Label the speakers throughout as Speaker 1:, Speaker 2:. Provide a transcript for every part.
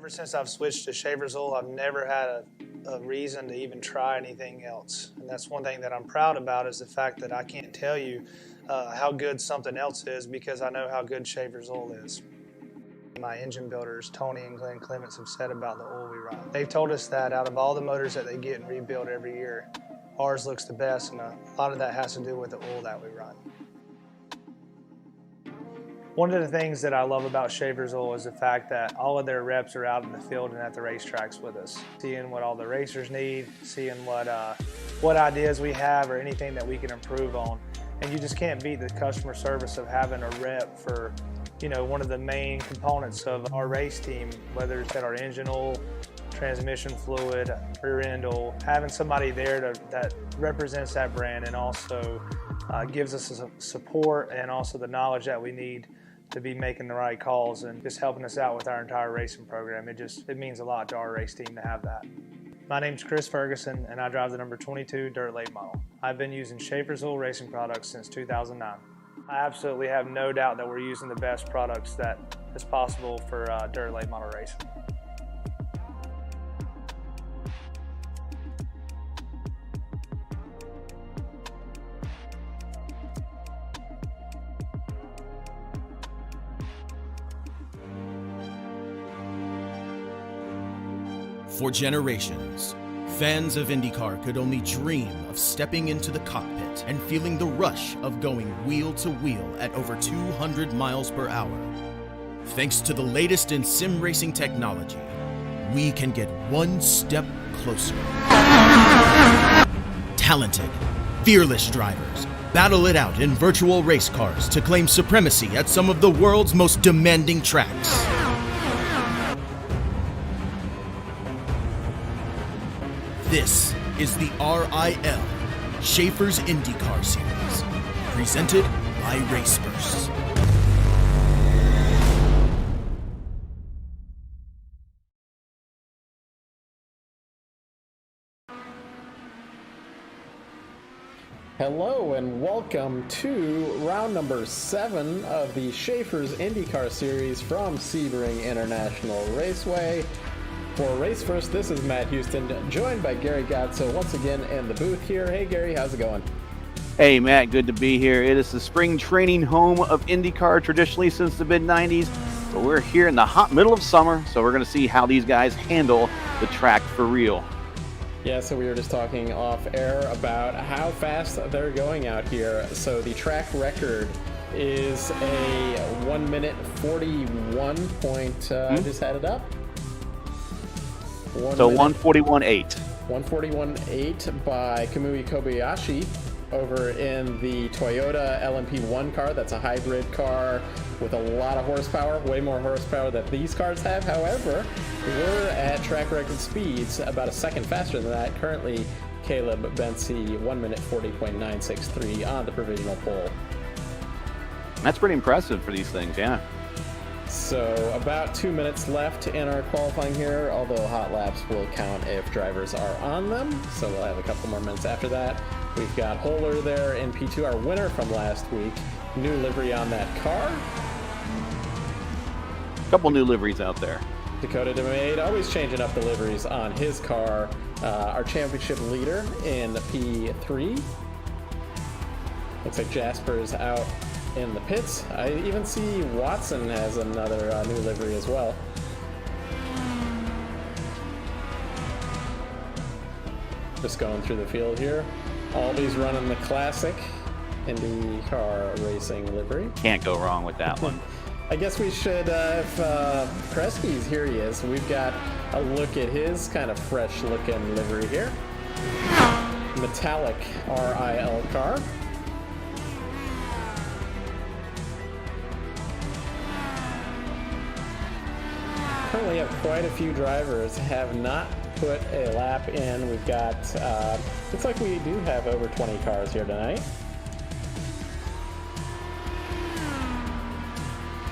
Speaker 1: Ever since I've switched to Schaeffer's oil, I've never had a reason to even try anything else. And that's one thing that I'm proud about, is the fact that I can't tell you how good something else is, because I know how good Schaeffer's oil is. My engine builders, Tony and Glenn Clements, have said about the oil we run. They've told us that out of all the motors that they get and rebuild every year, ours looks the best, and a lot of that has to do with the oil that we run. One of the things that I love about Schaeffer's oil is the fact that all of their reps are out in the field and at the racetracks with us, seeing what all the racers need, seeing what ideas we have or anything that we can improve on. And you just can't beat the customer service of having a rep for, you know, one of the main components of our race team, whether it's at our engine oil, transmission fluid, rear end oil. Having somebody there that represents that brand and also gives us some support and also the knowledge that we need to be making the right calls and just helping us out with our entire racing program. It means a lot to our race team to have that. My name's Chris Ferguson, and I drive the number 22 dirt late model. I've been using Schaeffer's oil racing products since 2009. I absolutely have no doubt that we're using the best products that is possible for dirt late model racing.
Speaker 2: For generations, fans of IndyCar could only dream of stepping into the cockpit and feeling the rush of going wheel to wheel at over 200 miles per hour. Thanks to the latest in sim racing technology, we can get one step closer. Talented, fearless drivers battle it out in virtual race cars to claim supremacy at some of the world's most demanding tracks. This is the RIL, Schaeffer's IndyCar Series, presented by RaceBurst.
Speaker 3: Hello and welcome to round number 7 of the Schaeffer's IndyCar Series from Sebring International Raceway. For Race First, this is Matt Houston, joined by Gary Gotso once again in the booth here. Hey Gary, how's it going?
Speaker 4: Hey Matt, good to be here. It is the spring training home of IndyCar traditionally since the mid-90s, but we're here in the hot middle of summer, so we're going to see how these guys handle the track for real.
Speaker 3: Yeah, so we were just talking off air about how fast they're going out here. So the track record is a 1 minute 41 point, just had it up.
Speaker 4: 141.8.
Speaker 3: 141.8 by Kamui Kobayashi over in the Toyota LMP1 car. That's a hybrid car with a lot of horsepower, way more horsepower than these cars have. However, we're at track record speeds about a second faster than that. Currently, Caleb Bensi, 1 minute 40.963 on the provisional pole.
Speaker 4: That's pretty impressive for these things, yeah.
Speaker 3: So about 2 minutes left in our qualifying here, although hot laps will count if drivers are on them. So we'll have a couple more minutes after that. We've got Holler there in P2, our winner from last week. New livery on that car.
Speaker 4: A couple new liveries out there.
Speaker 3: Dakota DeMaid always changing up the liveries on his car. Our championship leader in P3. Looks like Jasper is out in the pits. I even see Watson has another new livery as well. Just going through the field here. Always running the classic IndyCar racing livery.
Speaker 4: Can't go wrong with that one.
Speaker 3: I guess we should, if Kresge's here he is, we've got a look at his kind of fresh looking livery here. Metallic RIL car. Currently have quite a few drivers have not put a lap in. We've got, looks like we do have over 20 cars here tonight.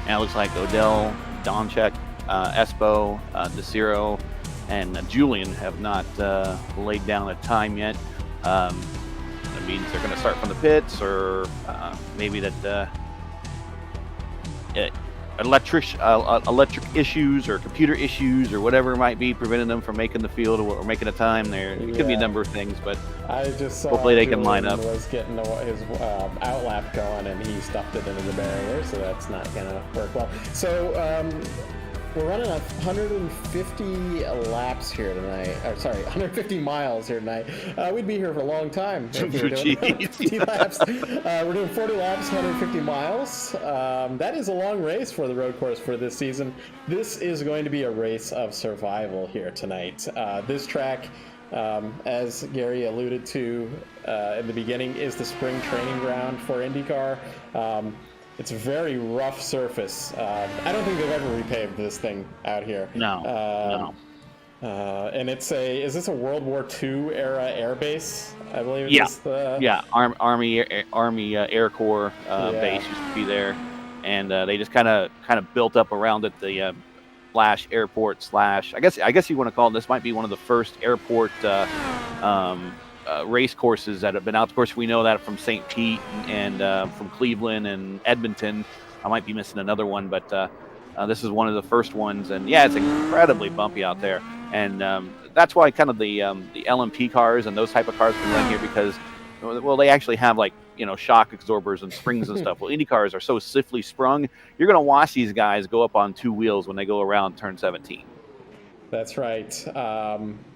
Speaker 4: And it looks like Odell, Donchek, Espo, DeCiro, and Julian have not laid down a time yet. That means they're going to start from the pits, or maybe that electric issues or computer issues or whatever it might be preventing them from making the field or making a time there. It could be a number of things, but
Speaker 3: I just saw
Speaker 4: hopefully they can line up.
Speaker 3: Was getting his outlap going, and he stuffed it into the barrier, so that's not going to work well. So we're running 150 laps here tonight. 150 miles here tonight. We'd be here for a long time if we were doing 50 laps. We're doing 40 laps, 150 miles. That is a long race for the road course for this season. This is going to be a race of survival here tonight. This track, as Gary alluded to in the beginning, is the spring training ground for IndyCar. It's a very rough surface. I don't think they've ever repaved this thing out here.
Speaker 4: No.
Speaker 3: And is this a World War II era air base? I believe
Speaker 4: Army Air Corps base used to be there, and they just kind of built up around it the airport / I guess you want to call it. This might be one of the first airport race courses that have been out. Of course, we know that from St. Pete and from Cleveland and Edmonton. I might be missing another one, but this is one of the first ones. And yeah, it's incredibly bumpy out there. And that's why kind of the LMP cars and those type of cars can run here because, well, they actually have shock absorbers and springs and stuff. Well, Indy cars are so stiffly sprung, you're going to watch these guys go up on two wheels when they go around turn 17.
Speaker 3: That's right.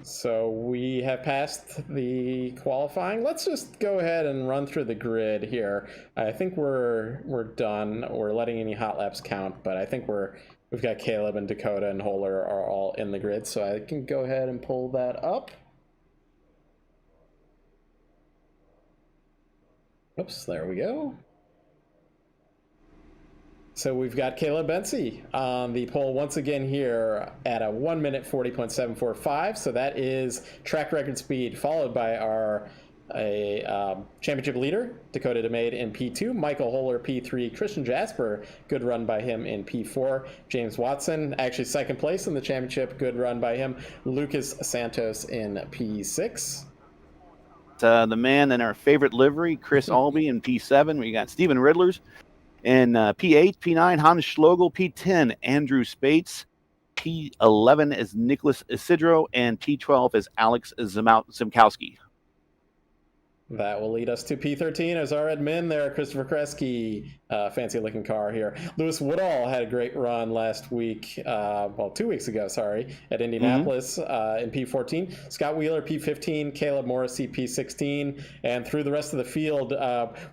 Speaker 3: So we have passed the qualifying. Let's just go ahead and run through the grid here. I think we're done. We're letting any hot laps count, but I think we've got Caleb and Dakota and Holler are all in the grid. So I can go ahead and pull that up. Oops, there we go. So we've got Caleb Bensi on the pole once again here at a 1 minute 40.745. So that is track record speed, followed by our championship leader, Dakota DeMade in P2, Michael Holler P3, Christian Jasper, good run by him in P4, James Watson, actually second place in the championship, good run by him, Lucas Santos in P6.
Speaker 4: The man in our favorite livery, Chris Albee in P7. We got Steven Riddlers in P8, P9, Hans Schlogel, P10, Andrew Spates, P11 is Nicholas Isidro, and P12 is Alex Zimkowski.
Speaker 3: That will lead us to P13 as our admin there, Christopher Kresge, fancy looking car here. Lewis Woodall had a great run last week, 2 weeks ago, at Indianapolis in P14. Scott Wheeler, P15, Caleb Morrissey, P16, and through the rest of the field,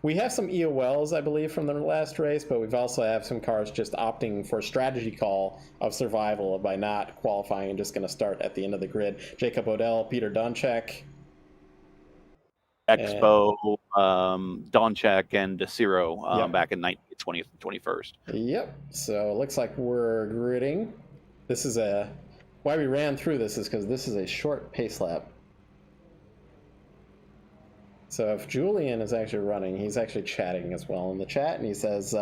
Speaker 3: we have some EOLs, I believe, from the last race, but we've also have some cars just opting for a strategy call of survival by not qualifying and just going to start at the end of the grid. Jacob Odell, Peter Dunchak,
Speaker 4: Expo, Donchek, and DeCiro back in 20th and 21st.
Speaker 3: Yep. So it looks like we're gridding. This is why we ran through this is because this is a short pace lap. So if Julian is actually running, he's actually chatting as well in the chat, and he says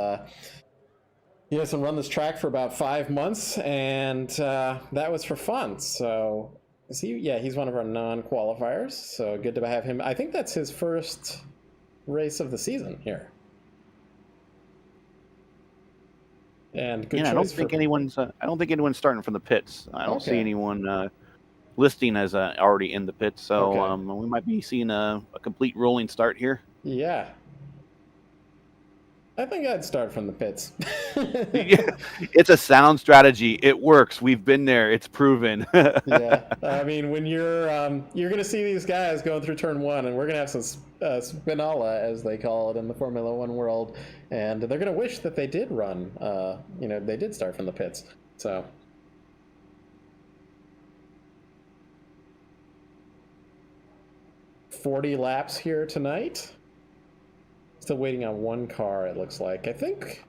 Speaker 3: he has to run this track for about 5 months, and that was for fun. So. He's one of our non-qualifiers, so good to have him. I think that's his first race of the season here. And good choice. I don't think anyone's starting from the pits. I don't see anyone listing as already in the pits, so we might be seeing a complete rolling start here. Yeah. I think I'd start from the pits.
Speaker 4: It's a sound strategy. It works. We've been there. It's proven.
Speaker 3: Yeah. I mean, when you're going to see these guys going through turn one, and we're going to have some spinola, as they call it in the Formula One world, and they're going to wish that they did run. They did start from the pits. So. 40 laps here tonight. Still waiting on one car, it looks like. I think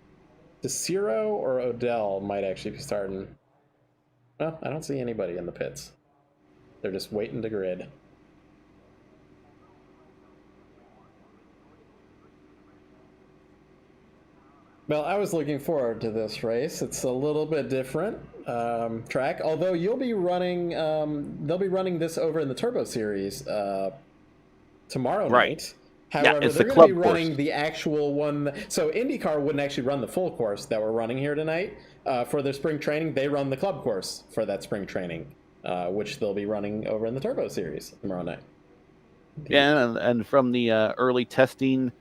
Speaker 3: DeCiro or Odell might actually be starting. Well, I don't see anybody in the pits. They're just waiting to grid. Well, I was looking forward to this race. It's a little bit different track, although you'll be running. They'll be running this over in the Turbo Series tomorrow night. However,
Speaker 4: it's
Speaker 3: they're
Speaker 4: the
Speaker 3: going to be
Speaker 4: club
Speaker 3: running
Speaker 4: course.
Speaker 3: the actual one. So IndyCar wouldn't actually run the full course that we're running here tonight for their spring training. They run the club course for that spring training, which they'll be running over in the Turbo Series tomorrow night.
Speaker 4: Yeah, and from the early testing,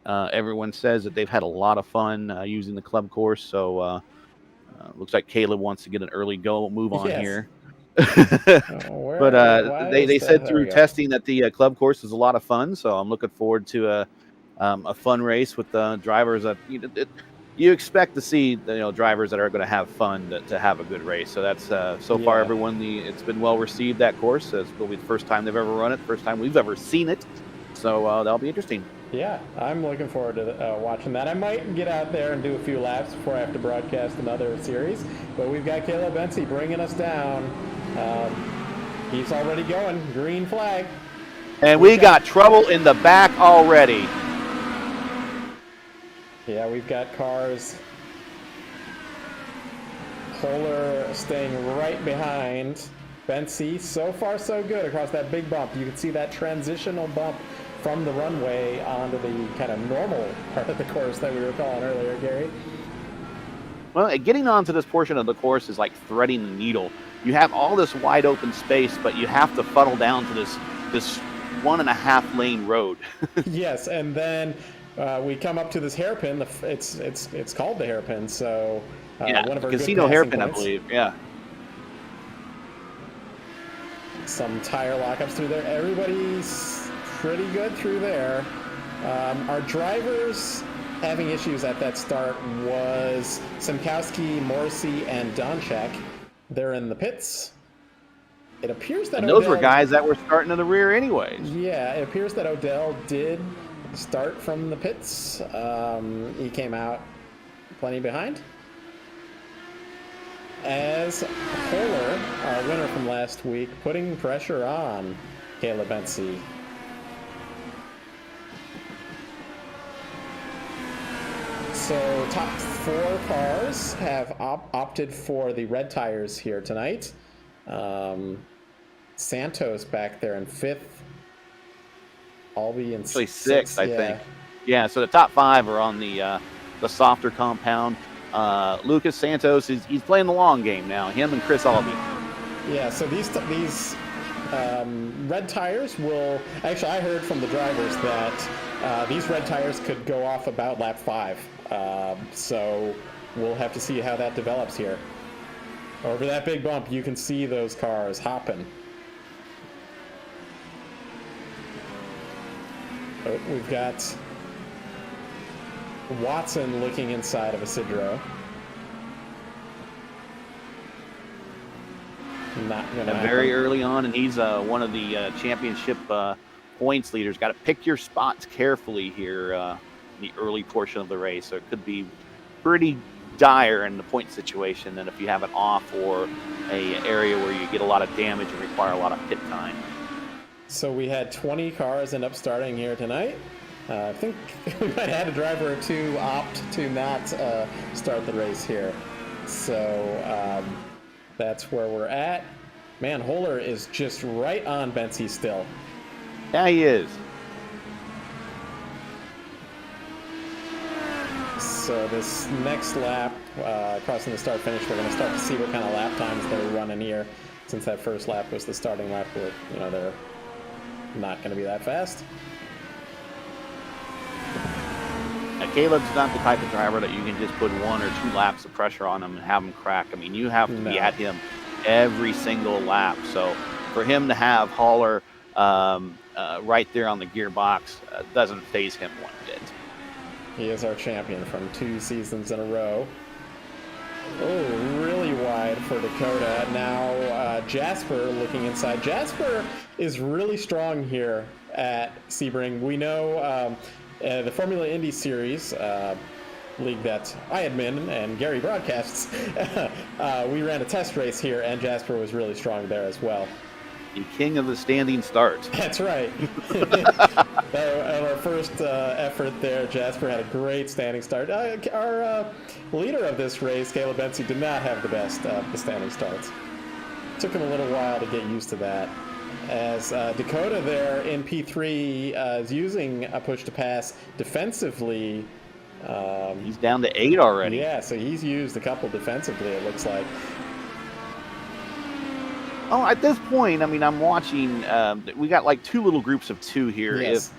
Speaker 4: everyone says that they've had a lot of fun using the club course. So looks like Caleb wants to get an early move on here. But they said through testing that the club course is a lot of fun. So I'm looking forward to a fun race with the drivers that you expect to see. Drivers that are going to have fun to have a good race. So that's far everyone. It's been well received. That course will be the first time they've ever run it, first time we've ever seen it. So that'll be interesting.
Speaker 3: Yeah, I'm looking forward to watching that. I might get out there and do a few laps before I have to broadcast another series. But we've got Caleb Bensi bringing us down. He's already going. Green flag.
Speaker 4: And we got trouble in the back already.
Speaker 3: Yeah, we've got cars. Kohler staying right behind Bensi. So far, so good across that big bump. You can see that transitional bump from the runway onto the kind of normal part of the course that we were calling earlier, Gary.
Speaker 4: Well, getting onto this portion of the course is like threading the needle. You have all this wide open space, but you have to funnel down to this 1.5 lane road.
Speaker 3: Yes, and then we come up to this hairpin. It's called the hairpin. So one of our
Speaker 4: casino hairpin, I believe. Yeah.
Speaker 3: Some tire lockups through there. Everybody's pretty good through there. Our drivers having issues at that start was Simkowski, Morrissey, and Donchak. They're in the pits. It appears that
Speaker 4: those were guys that were starting in the rear anyways.
Speaker 3: Yeah, it appears that Odell did start from the pits. He came out plenty behind. As Kohler, our winner from last week, putting pressure on Caleb Bensi. So top 4 cars have opted for the red tires here tonight. Santos back there in 5th. Albie in 6th,
Speaker 4: I think. Yeah, so the top 5 are on the softer compound. Lucas Santos, he's playing the long game now. Him and Chris Albie.
Speaker 3: Yeah, so these red tires will... Actually, I heard from the drivers that these red tires could go off about lap 5. So we'll have to see how that develops here. Over that big bump, you can see those cars hopping. Oh, we've got Watson looking inside of Isidro. Not gonna happen.
Speaker 4: Very early on, and he's one of the championship points leaders. Got to pick your spots carefully here in the early portion of the race. So it could be pretty dire in the point situation than if you have an off or a area where you get a lot of damage and require a lot of pit time. So
Speaker 3: we had 20 cars end up starting here tonight. I think we might have had a driver or two opt to not start the race here. So that's where we're at. Man, Kohler is just right on Bensi still.
Speaker 4: Yeah, he is.
Speaker 3: So this next lap, crossing the start-finish, we're going to start to see what kind of lap times they're running here. Since that first lap was the starting lap, where they're not going to be that fast.
Speaker 4: Now, Caleb's not the type of driver that you can just put 1 or 2 laps of pressure on him and have him crack. I mean, you have to be at him every single lap. So for him to have Kohler right there on the gearbox doesn't faze him one bit.
Speaker 3: He is our champion from 2 seasons in a row. Oh, really wide for Dakota. Now Jasper looking inside. Jasper is really strong here at Sebring. We know the Formula Indy Series, league that I admin and Gary broadcasts, we ran a test race here, and Jasper was really strong there as well.
Speaker 4: The king of the standing start.
Speaker 3: That's right. Our first effort there, Jasper had a great standing start. Our leader of this race, Caleb Bensi, did not have the best of the standing starts. Took him a little while to get used to that. as Dakota there in P3 is using a push to pass defensively.
Speaker 4: He's down to 8 already.
Speaker 3: Yeah, so he's used a couple defensively, it looks like.
Speaker 4: Oh, at this point, I mean, I'm watching. We got like 2 little groups of 2 here.
Speaker 3: Yes.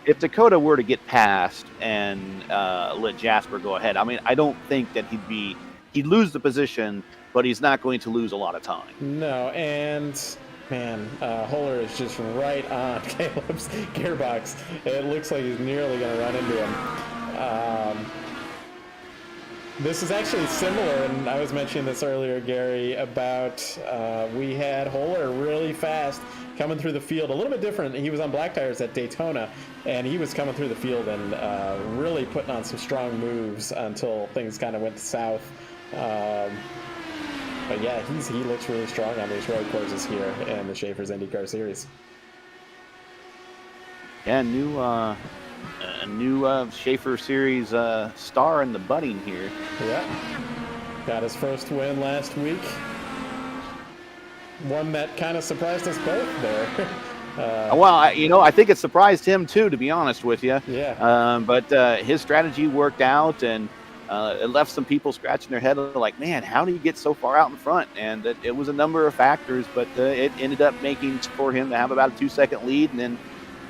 Speaker 4: If Dakota were to get past and let Jasper go ahead, I mean, I don't think that he'd lose the position, but he's not going to lose a lot of time.
Speaker 3: No, and man, Holler is just right on Caleb's gearbox. It looks like he's nearly going to run into him. This is actually similar, and I was mentioning this earlier, Gary, about we had Holler really fast coming through the field. A little bit different. He was on black tires at Daytona, and he was coming through the field and really putting on some strong moves until things kind of went south. But yeah, he looks really strong on these road courses here in the Schaeffer's IndyCar Series.
Speaker 4: Yeah, a new Schaeffer Series star in the budding here.
Speaker 3: Yeah, got his first win last week. One that kind of surprised us both there.
Speaker 4: Well, I think it surprised him too, to be honest with you.
Speaker 3: Yeah.
Speaker 4: But his strategy worked out, and it left some people scratching their head like, man, how did he get so far out in front? And it was a number of factors, but it ended up making for him to have about a 2-second lead, and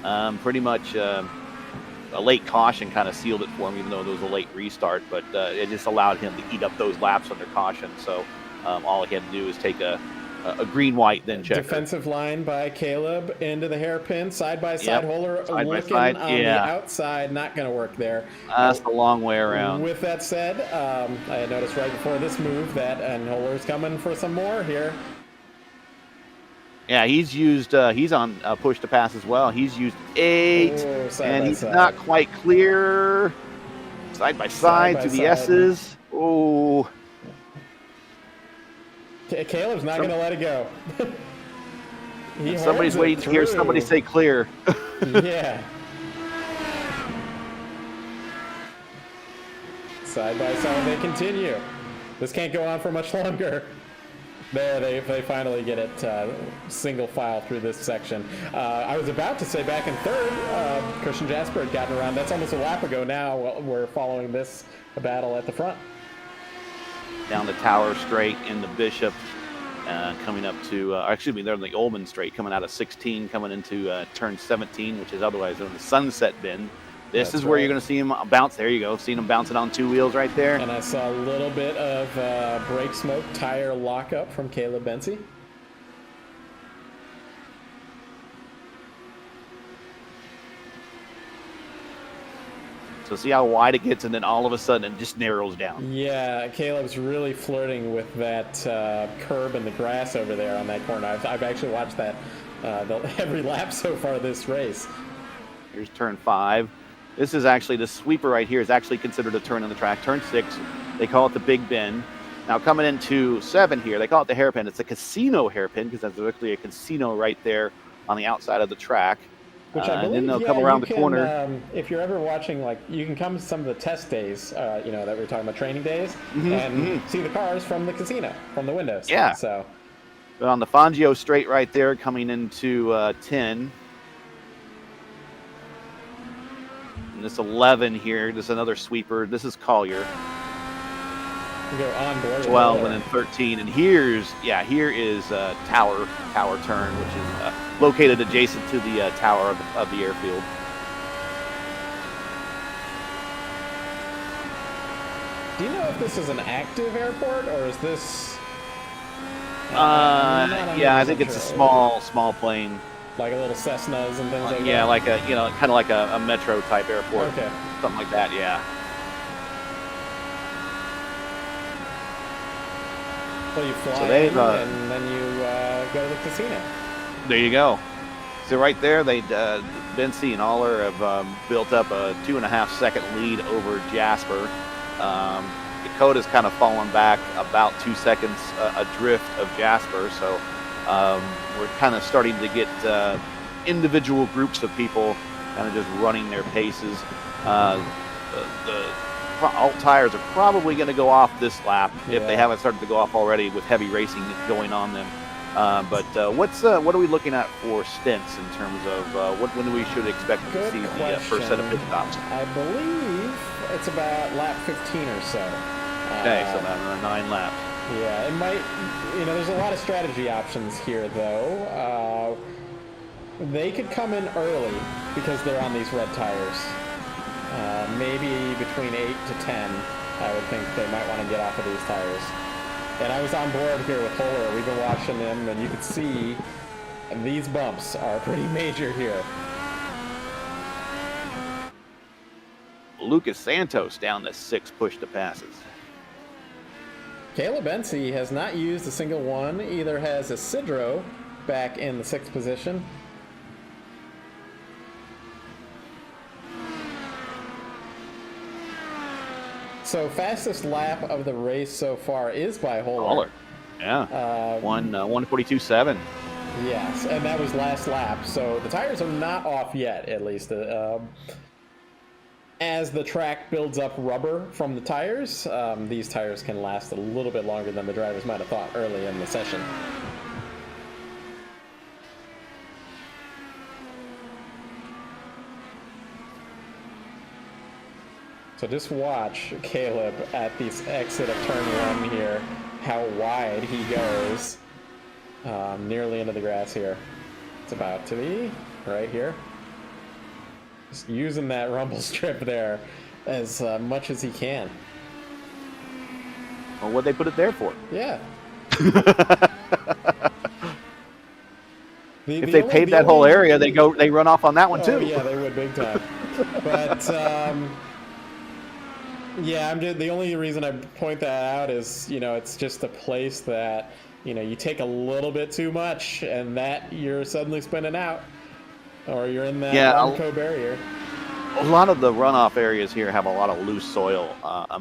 Speaker 4: then pretty much a late caution kind of sealed it for him, even though it was a late restart. But it just allowed him to eat up those laps under caution. So all he had to do is take a green-white then checker.
Speaker 3: Defensive line by Caleb into the hairpin, side-by-side. Holler looking
Speaker 4: side.
Speaker 3: on the outside, not going to work there.
Speaker 4: That's the long way around.
Speaker 3: With that said, I had noticed right before this move that, and Holler's coming for some more here.
Speaker 4: Yeah, he's on push to pass as well. He's used 8, and he's not quite clear. Side by side to the S's. Oh.
Speaker 3: Caleb's not going to let it go.
Speaker 4: Somebody's waiting to hear somebody say clear.
Speaker 3: Yeah. Side by side they continue. This can't go on for much longer. There, they finally get it single file through this section. I was about to say back in third, Christian Jasper had gotten around. That's almost a lap ago now. We're following this battle at the front.
Speaker 4: Down the Tower Straight in the Bishop, coming up to, they're in the Ullman Straight, coming out of 16, coming into turn 17, which is otherwise in the Sunset Bend. This is where you're going to see him bounce. There you go. Seeing him bouncing on 2 wheels right there.
Speaker 3: And I saw a little bit of brake smoke, tire lockup from Caleb Benzie.
Speaker 4: So see how wide it gets, and then all of a sudden it just narrows down.
Speaker 3: Yeah, Caleb's really flirting with that curb in the grass over there on that corner. I've actually watched that every lap so far this race.
Speaker 4: Here's turn 5. This is actually, the sweeper right here is actually considered a turn on the track. Turn 6, they call it the Big Bend. Now coming into 7 here, they call it the hairpin. It's a casino hairpin because there's actually a casino right there on the outside of the track.
Speaker 3: Which I believe,
Speaker 4: and then they'll come around the corner.
Speaker 3: If you're ever watching, you can come to some of the test days, that we were talking about, training days, and see the cars from the casino, from the windows.
Speaker 4: Yeah.
Speaker 3: So
Speaker 4: on the Fangio Straight right there, coming into 10. And this 11 here, this is another sweeper. This is Collier.
Speaker 3: We go on board.
Speaker 4: 12 and then 13. And here is Tower Turn, which is located adjacent to the tower of the airfield.
Speaker 3: Do you know if this is an active airport or is this?
Speaker 4: I think it's a small plane.
Speaker 3: Like a little Cessnas and things like that?
Speaker 4: Yeah, like kind of like a metro type airport.
Speaker 3: Okay.
Speaker 4: Something like that, yeah.
Speaker 3: Well, you fly in and then you go to the casino.
Speaker 4: There you go. So right there, Benzie and Aller have built up a 2.5-second lead over Jasper. Dakota's kind of fallen back about 2 seconds adrift of Jasper, so we're kind of starting to get individual groups of people kind of just running their paces. The alt tires are probably going to go off this lap if they haven't started to go off already with heavy racing going on them. But what are we looking at for stints in terms of when we should expect to
Speaker 3: Good
Speaker 4: see the
Speaker 3: question.
Speaker 4: first set of pit stops?
Speaker 3: I believe it's about lap 15 or so.
Speaker 4: Okay, so about 9 laps.
Speaker 3: Yeah, it might, there's a lot of strategy options here, though. They could come in early because they're on these red tires. Maybe between 8 to 10, I would think they might want to get off of these tires. And I was on board here with Holler. We've been watching them, and you can see these bumps are pretty major here.
Speaker 4: Lucas Santos down to 6 push to passes.
Speaker 3: Caleb Ency has not used a single one. Either has Isidro back in the 6th position. So fastest lap of the race so far is by Holler.
Speaker 4: Yeah. 1:42.7.
Speaker 3: Yes, and that was last lap. So the tires are not off yet, at least. As the track builds up rubber from the tires, these tires can last a little bit longer than the drivers might have thought early in the session. So just watch Caleb at this exit of turn 1 here, how wide he goes, nearly into the grass here. It's about to be right here. Just using that rumble strip there as much as he can.
Speaker 4: Well, what'd they put it there for?
Speaker 3: Yeah.
Speaker 4: If they paved that whole area, they run off on that one too.
Speaker 3: Yeah, they would big time. But yeah, the only reason I point that out is, it's just a place that, you take a little bit too much and that you're suddenly spinning out or you're in that Armco barrier.
Speaker 4: A lot of the runoff areas here have a lot of loose soil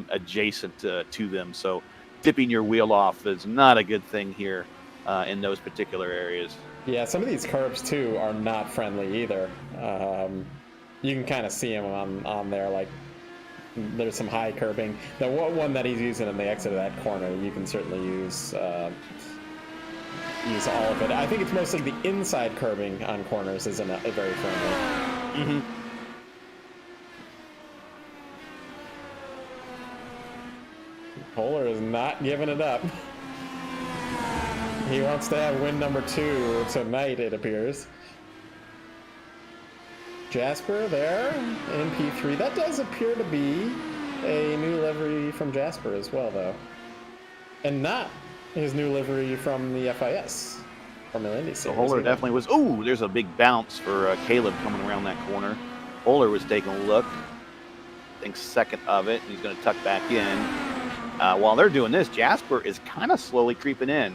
Speaker 4: adjacent to them, so tipping your wheel off is not a good thing here in those particular areas. Yeah,
Speaker 3: some of these curbs too are not friendly either. You can kind of see them on there, like there's some high curbing. The one that he's using in the exit of that corner, you can certainly use all of it. I think it's mostly the inside curbing on corners isn't very friendly.
Speaker 4: Mm-hmm.
Speaker 3: Holler is not giving it up. He wants to have win number 2 tonight, it appears. Jasper there in P3. That does appear to be a new livery from Jasper as well, though. And not his new livery from the FIS. Formula Indy
Speaker 4: So Holler definitely was. Ooh, there's a big bounce for Caleb coming around that corner. Holler was taking a look. I think second of it. And he's going to tuck back in. While they're doing this, Jasper is kind of slowly creeping in.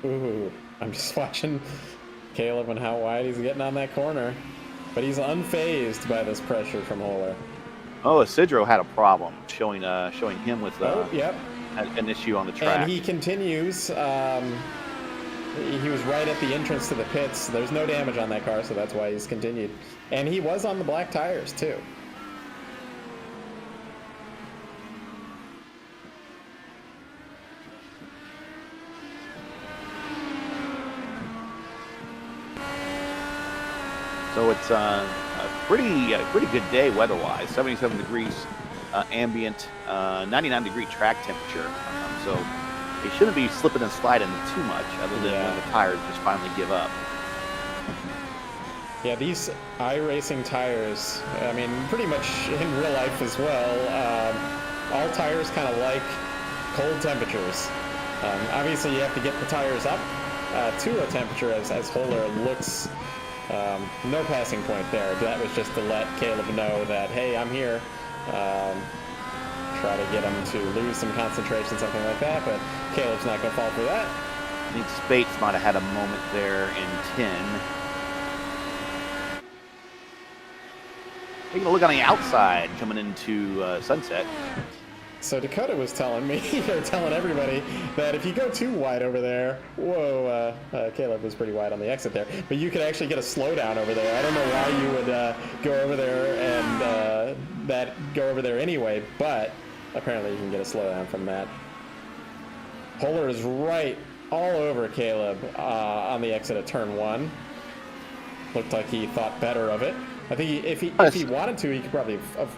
Speaker 3: Ooh. I'm just watching Caleb and how wide he's getting on that corner. But he's unfazed by this pressure from Holler.
Speaker 4: Oh, Isidro had a problem showing him with
Speaker 3: yep.
Speaker 4: an issue on the track.
Speaker 3: And he continues. He was right at the entrance to the pits. There's no damage on that car, so that's why he's continued. And he was on the black tires, too.
Speaker 4: So it's a pretty good day weather-wise. 77 degrees ambient, 99-degree track temperature. So they shouldn't be slipping and sliding too much, other than when the tires just finally give up.
Speaker 3: Yeah, these iRacing tires, I mean, pretty much in real life as well, all tires kind of like cold temperatures. Obviously, you have to get the tires up to a temperature as Holler looks. No passing point there. That was just to let Caleb know that, hey, I'm here. Try to get him to lose some concentration, something like that, but Caleb's not going to fall for that.
Speaker 4: I think Spates might have had a moment there in 10. Taking a look on the outside coming into Sunset.
Speaker 3: So Dakota was telling me, or telling everybody, that if you go too wide over there, Caleb was pretty wide on the exit there, but you could actually get a slowdown over there. I don't know why you would go over there and go over there anyway, but apparently you can get a slowdown from that. Polar is right all over Caleb on the exit of turn 1. Looked like he thought better of it. I think if he wanted to, he could probably have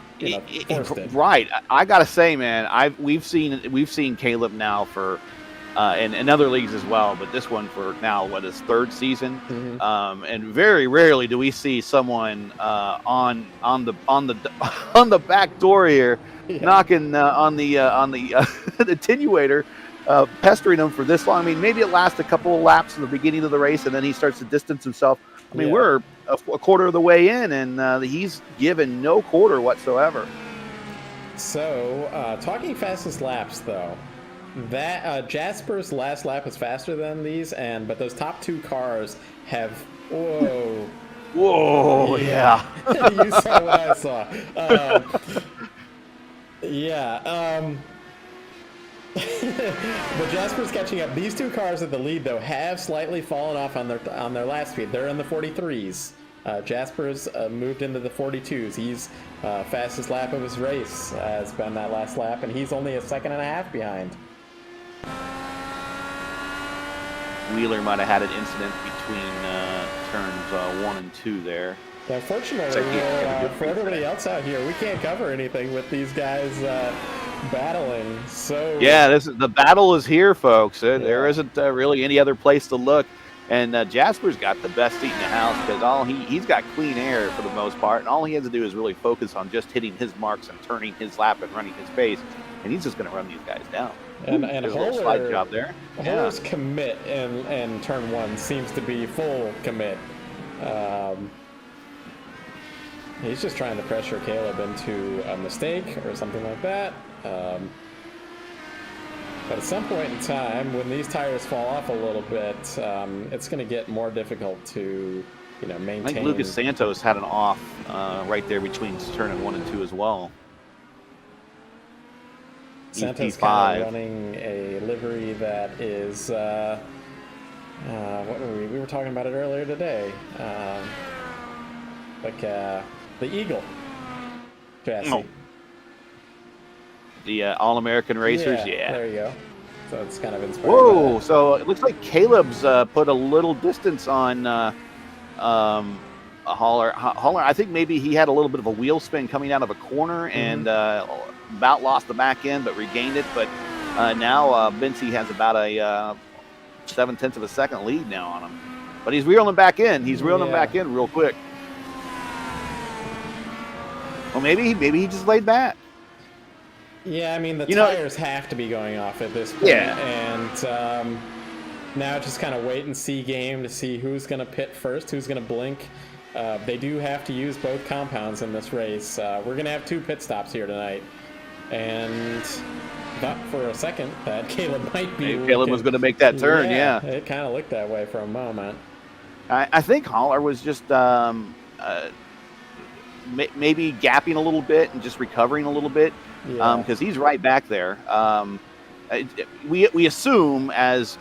Speaker 3: forced it.
Speaker 4: Right. I gotta say, man, we've seen Caleb now for in other leagues as well, but this one for now his 3rd season.
Speaker 3: Mm-hmm.
Speaker 4: And very rarely do we see someone on the back door here, knocking on the attenuator, pestering him for this long. I mean, maybe it lasts a couple of laps in the beginning of the race, and then he starts to distance himself. I mean, we're a quarter of the way in, and he's given no quarter whatsoever.
Speaker 3: So, talking fastest laps, though, that Jasper's last lap was faster than these, but those top 2 cars have
Speaker 4: whoa, yeah.
Speaker 3: You saw what I saw. But Jasper's catching up. These 2 cars at the lead, though, have slightly fallen off on their last speed. They're in the 43s. Jasper's moved into the 42s. He's fastest lap of his race has been that last lap, and he's only a second and a half behind.
Speaker 4: Wheeler might have had an incident between turns 1 and 2 there.
Speaker 3: Unfortunately, for everybody else out here, we can't cover anything with these guys battling. So
Speaker 4: the battle is here, folks. There isn't really any other place to look. And Jasper's got the best seat in the house because he's got clean air for the most part, and all he has to do is really focus on just hitting his marks and turning his lap and running his pace, and he's just going to run these guys down.
Speaker 3: And
Speaker 4: a little slide job there.
Speaker 3: Holler's commit in turn 1 seems to be full commit. He's just trying to pressure Caleb into a mistake or something like that. But at some point in time, when these tires fall off a little bit, it's going to get more difficult to, maintain.
Speaker 4: I think Lucas Santos had an off right there between turn 1 and 2 as well.
Speaker 3: Santos kind of running a livery that is, what were we were talking about it earlier today, the Eagle chassis.
Speaker 4: Oh. The All-American Racers, yeah.
Speaker 3: There you go. So it's kind of inspired.
Speaker 4: Whoa! So it looks like Caleb's put a little distance on Holler. Holler, I think maybe he had a little bit of a wheel spin coming out of a corner and about lost the back end, but regained it. But now Vinci has about a 0.7 of a second lead now on him. But he's reeling back in. He's reeling him back in real quick. Well, maybe he just laid back.
Speaker 3: Yeah, I mean, the tires have to be going off at this point.
Speaker 4: Yeah.
Speaker 3: And now it's just kind of wait and see game to see who's going to pit first, who's going to blink. They do have to use both compounds in this race. We're going to have 2 pit stops here tonight. And thought for a second that Caleb might be.
Speaker 4: Caleb was going to make that turn, yeah.
Speaker 3: It kind of looked that way for a moment.
Speaker 4: I think Holler was just maybe gapping a little bit and just recovering a little bit because he's right back there. We assume as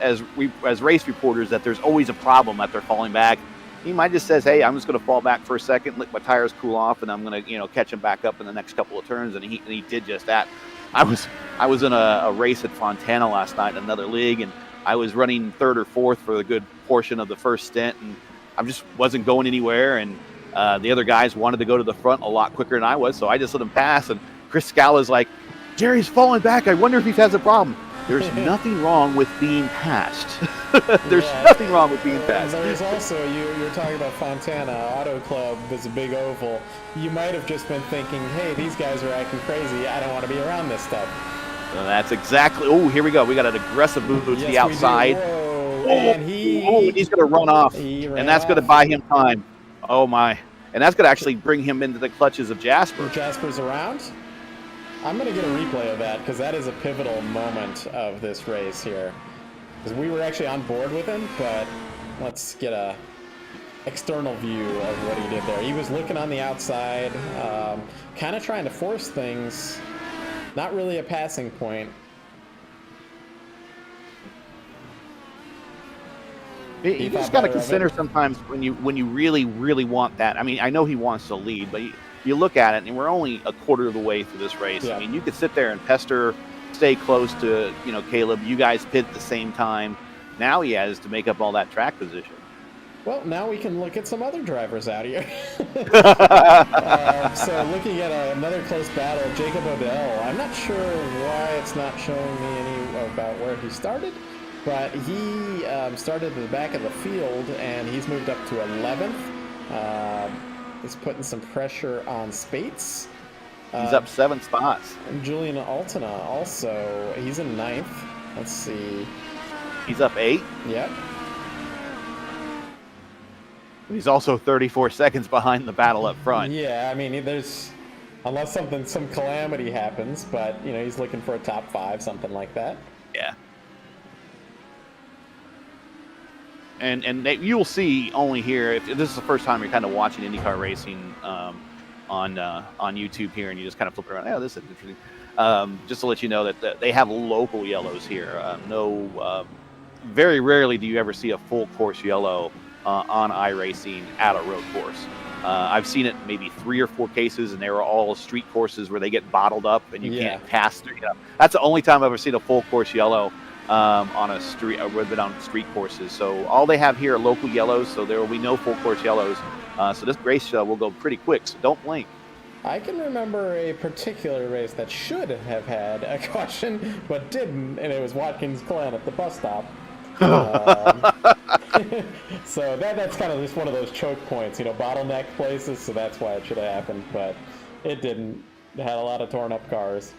Speaker 4: race reporters that there's always a problem that they're falling back. He might just says, "Hey, I'm just going to fall back for a second, let my tires cool off, and I'm going to catch him back up in the next couple of turns." And he did just that. I was in a race at Fontana last night in another league, and I was running 3rd or 4th for a good portion of the first stint, and I just wasn't going anywhere. And the other guys wanted to go to the front a lot quicker than I was, so I just let them pass. And Chris Scala's like, "Jerry's falling back. I wonder if he has a problem." There's nothing wrong with being passed. There's nothing wrong with being passed.
Speaker 3: There's also, you're talking about Fontana Auto Club is a big oval. You might have just been thinking, hey, these guys are acting crazy. I don't want to be around this stuff.
Speaker 4: That's exactly. Oh, here we go. We got an aggressive move to the outside.
Speaker 3: And
Speaker 4: he's going to run off. And that's going to buy him time. Oh, my. And that's going to actually bring him into the clutches of Jasper.
Speaker 3: Jasper's around? I'm going to get a replay of that because that is a pivotal moment of this race here. Because we were actually on board with him, but let's get a external view of what he did there. He was looking on the outside, kind of trying to force things. Not really a passing point.
Speaker 4: You just got to consider sometimes when you really, really want that. I mean, I know he wants to lead, but you you look at it, and we're only a quarter of the way through this race.
Speaker 3: Yeah.
Speaker 4: I mean, you could sit there and pester, stay close to, Caleb. You guys pit at the same time. Now he has to make up all that track position.
Speaker 3: Well, now we can look at some other drivers out here. So looking at another close battle, Jacob Odell. I'm not sure why it's not showing me any about where he started, but he started at the back of the field, and he's moved up to 11th. He's putting some pressure on Spates.
Speaker 4: He's up 7 spots.
Speaker 3: And Julian Altena also, he's in 9th. Let's see.
Speaker 4: He's up 8.
Speaker 3: Yep.
Speaker 4: He's also 34 seconds behind the battle up front.
Speaker 3: Yeah, I mean, there's, unless some calamity happens, but, he's looking for a top 5, something like that.
Speaker 4: Yeah. And you'll see only here, if this is the first time you're kind of watching IndyCar racing on YouTube here, and you just kind of flip around, oh, this is interesting. Just to let you know that they have local yellows here. Very rarely do you ever see a full course yellow on iRacing at a road course. I've seen it maybe 3 or 4 cases, and they were all street courses where they get bottled up and you can't pass through. That's the only time I've ever seen a full course yellow on a street, on street courses. So all they have here are local yellows, so there will be no full course yellows. So this race will go pretty quick, so don't blink.
Speaker 3: I can remember a particular race that should have had a caution, but didn't, and it was Watkins Glen at the bus stop. So that's kind of just one of those choke points, bottleneck places, so that's why it should have happened, but it didn't. It had a lot of torn up cars.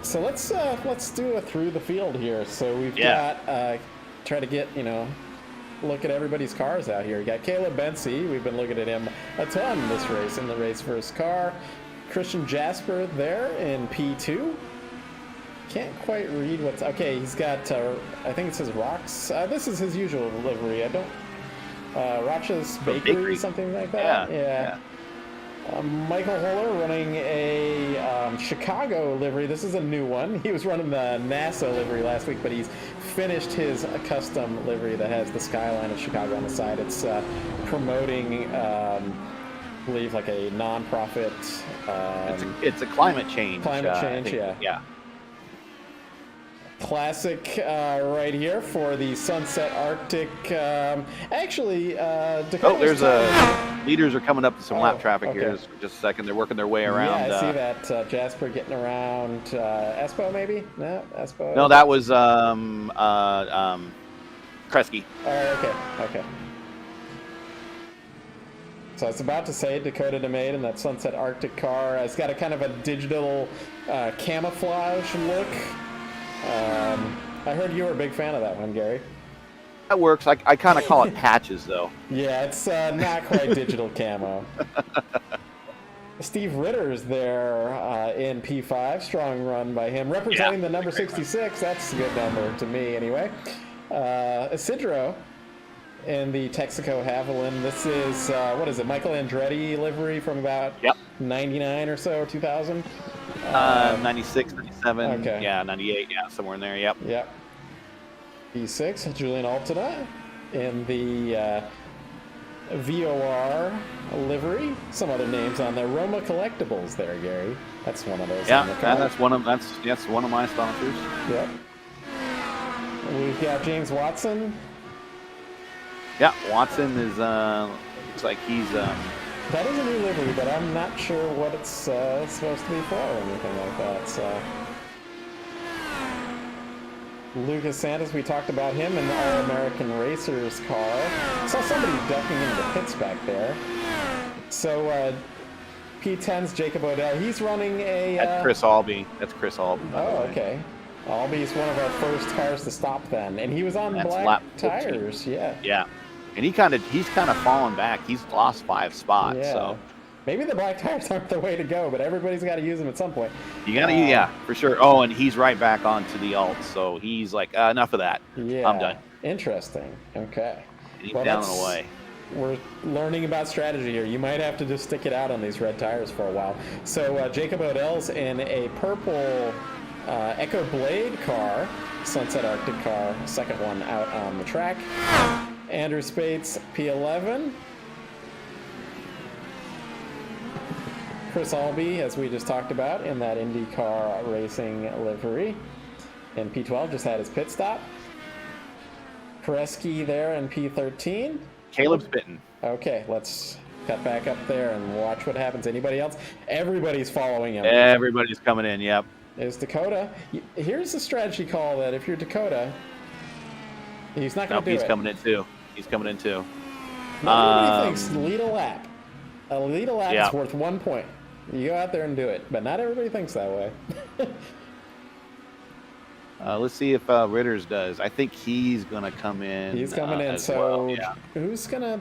Speaker 3: So let's do a through the field here. So we've got try to get look at everybody's cars out here. You got Caleb Bensi. We've been looking at him a ton this race in the race first car. Christian Jasper there in P2. Can't quite read what's okay. He's got I think it says Rocks. This is his usual livery. I don't Roch's Bakery, something like that. Yeah. Michael Holler running a Chicago livery. This is a new one. He was running the NASA livery last week, but he's finished his custom livery that has the skyline of Chicago on the side. It's promoting, I believe, like a non-profit. It's
Speaker 4: a climate change.
Speaker 3: Climate change,
Speaker 4: yeah.
Speaker 3: Classic right here for the Sunset Arctic. Actually, Dakota.
Speaker 4: There's leaders are coming up to some lap traffic here. Just a second. They're working their way around.
Speaker 3: Yeah, I see that Jasper getting around Espo, maybe? No, Espo.
Speaker 4: No, that was Kresge.
Speaker 3: Okay. So I was about to say Dakota DeMade in that Sunset Arctic car. It's got a kind of a digital camouflage look. I heard you were a big fan of that one, Gary.
Speaker 4: That works. I kind of call it patches, though.
Speaker 3: Yeah, it's not quite digital camo. Steve Ritter's there in P5. Strong run by him. Representing the number 66. That's a good number to me, anyway. Isidro in the Texaco Haviland. This is, what is it, Michael Andretti livery from about 99 or so, 2000?
Speaker 4: 96, 97, 98, somewhere in there, Yep.
Speaker 3: P6, Julian Altena in the VOR livery. Some other names on there. Roma Collectibles there, Gary. That's one of those.
Speaker 4: Yeah, that's one of my sponsors.
Speaker 3: Yep. We've got James Watson.
Speaker 4: Yeah, Watson is looks like he's
Speaker 3: that is a new livery, but I'm not sure what it's supposed to be for or anything like that. So Lucas Santos, we talked about him in the All-American Racers car. Saw somebody ducking into the pits back there. So P10's Jacob Odell. He's running a...
Speaker 4: That's Chris Albee.
Speaker 3: Oh, okay. Albee's one of our first cars to stop then. And he was on black tires.
Speaker 4: Yeah. And he's kind of fallen back. He's lost 5 spots.
Speaker 3: Yeah.
Speaker 4: So
Speaker 3: maybe the black tires aren't the way to go, but everybody's got to use them at some point.
Speaker 4: You got to, for sure. Oh, and he's right back onto the alt, so he's like, enough of that.
Speaker 3: Yeah.
Speaker 4: I'm done.
Speaker 3: Interesting. Okay.
Speaker 4: And he's down and away.
Speaker 3: We're learning about strategy here. You might have to just stick it out on these red tires for a while. So Jacob Odell's in a purple Echo Blade car, Sunset Arctic car, second one out on the track. Andrew Spates, P11. Chris Albee, as we just talked about, in that IndyCar racing livery. And P12 just had his pit stop. Koreski there in P13.
Speaker 4: Caleb's bitten.
Speaker 3: Okay, let's cut back up there and watch what happens. Anybody else? Everybody's following him.
Speaker 4: Everybody's coming in, yep.
Speaker 3: There's Dakota. Here's the strategy call that if you're Dakota, he's not going to do it.
Speaker 4: He's coming in too. He's coming in too.
Speaker 3: Everybody thinks lead a lap. A lead a lap
Speaker 4: Yeah.
Speaker 3: is worth 1 point. You go out there and do it, but not everybody thinks that way.
Speaker 4: Let's see if Ritters does. I think he's going to come in.
Speaker 3: He's coming in.
Speaker 4: as
Speaker 3: So
Speaker 4: well. Yeah.
Speaker 3: who's going to...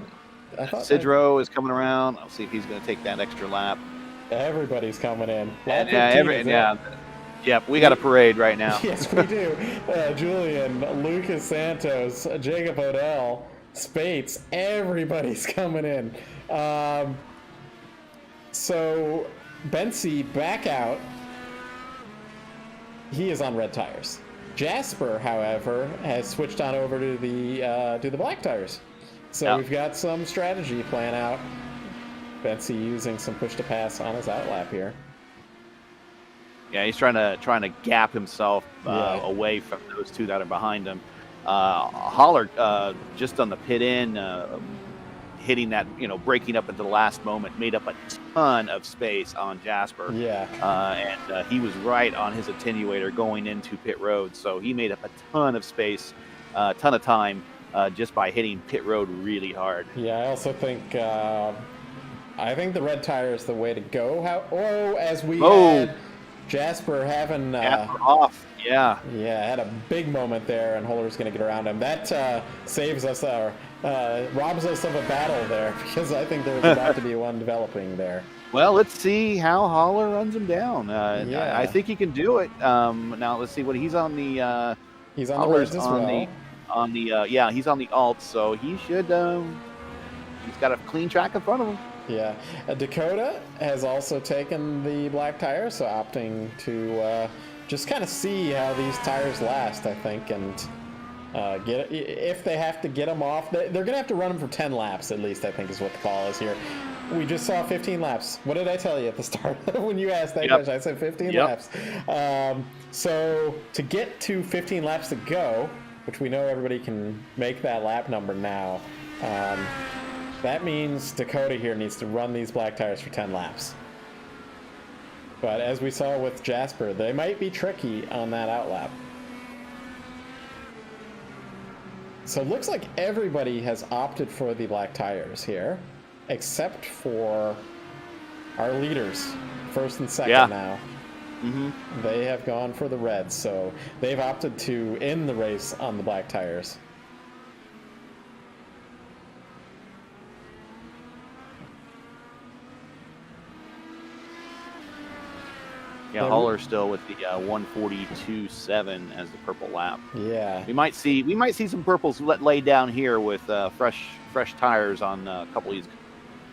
Speaker 4: Sidro is coming around. I'll see if he's going to take that extra lap.
Speaker 3: Everybody's coming in. Lap
Speaker 4: Yeah,
Speaker 3: 15 is it?
Speaker 4: Yep, we got a parade right now.
Speaker 3: Yes, we do. Julian, Lucas Santos, Jacob Odell, Spates, everybody's coming in. So Bensi back out. He is on red tires. Jasper, however, has switched on over to the black tires. So we've got some strategy plan out. Bensi using some push to pass on his outlap here.
Speaker 4: Yeah, he's trying to gap himself away from those two that are behind him. Holler just on the pit in, hitting that, breaking up at the last moment, made up a ton of space on Jasper.
Speaker 3: Yeah.
Speaker 4: And he was right on his attenuator going into pit road, so he made up a ton of space, a ton of time just by hitting pit road really hard.
Speaker 3: Yeah, I also think the red tire is the way to go. As we had Jasper having
Speaker 4: off. Yeah,
Speaker 3: had a big moment there, and Holler's going to get around him. That saves us, robs us of a battle there, because I think there's about to be one developing there.
Speaker 4: Well, let's see how Holler runs him down. I think he can do it. Now let's see what he's on the.
Speaker 3: He's on the reds as well.
Speaker 4: He's on the alt, so he should. He's got a clean track in front of him.
Speaker 3: Yeah, Dakota has also taken the black tire, so opting to just kind of see how these tires last, I think, and get if they have to get them off. They're going to have to run them for 10 laps at least, I think is what the call is here. We just saw 15 laps. What did I tell you at the start when you asked that question? I said 15 laps. So to get to 15 laps to go, which we know everybody can make that lap number now, that means Dakota here needs to run these black tires for 10 laps. But as we saw with Jasper, they might be tricky on that outlap. So it looks like everybody has opted for the black tires here, except for our leaders, first and second now. Mm-hmm. They have gone for the reds, so they've opted to end the race on the black tires.
Speaker 4: Yeah, Holler still with the 142.7 as the purple lap.
Speaker 3: Yeah,
Speaker 4: we might see some purples lay down here with fresh tires on a couple of these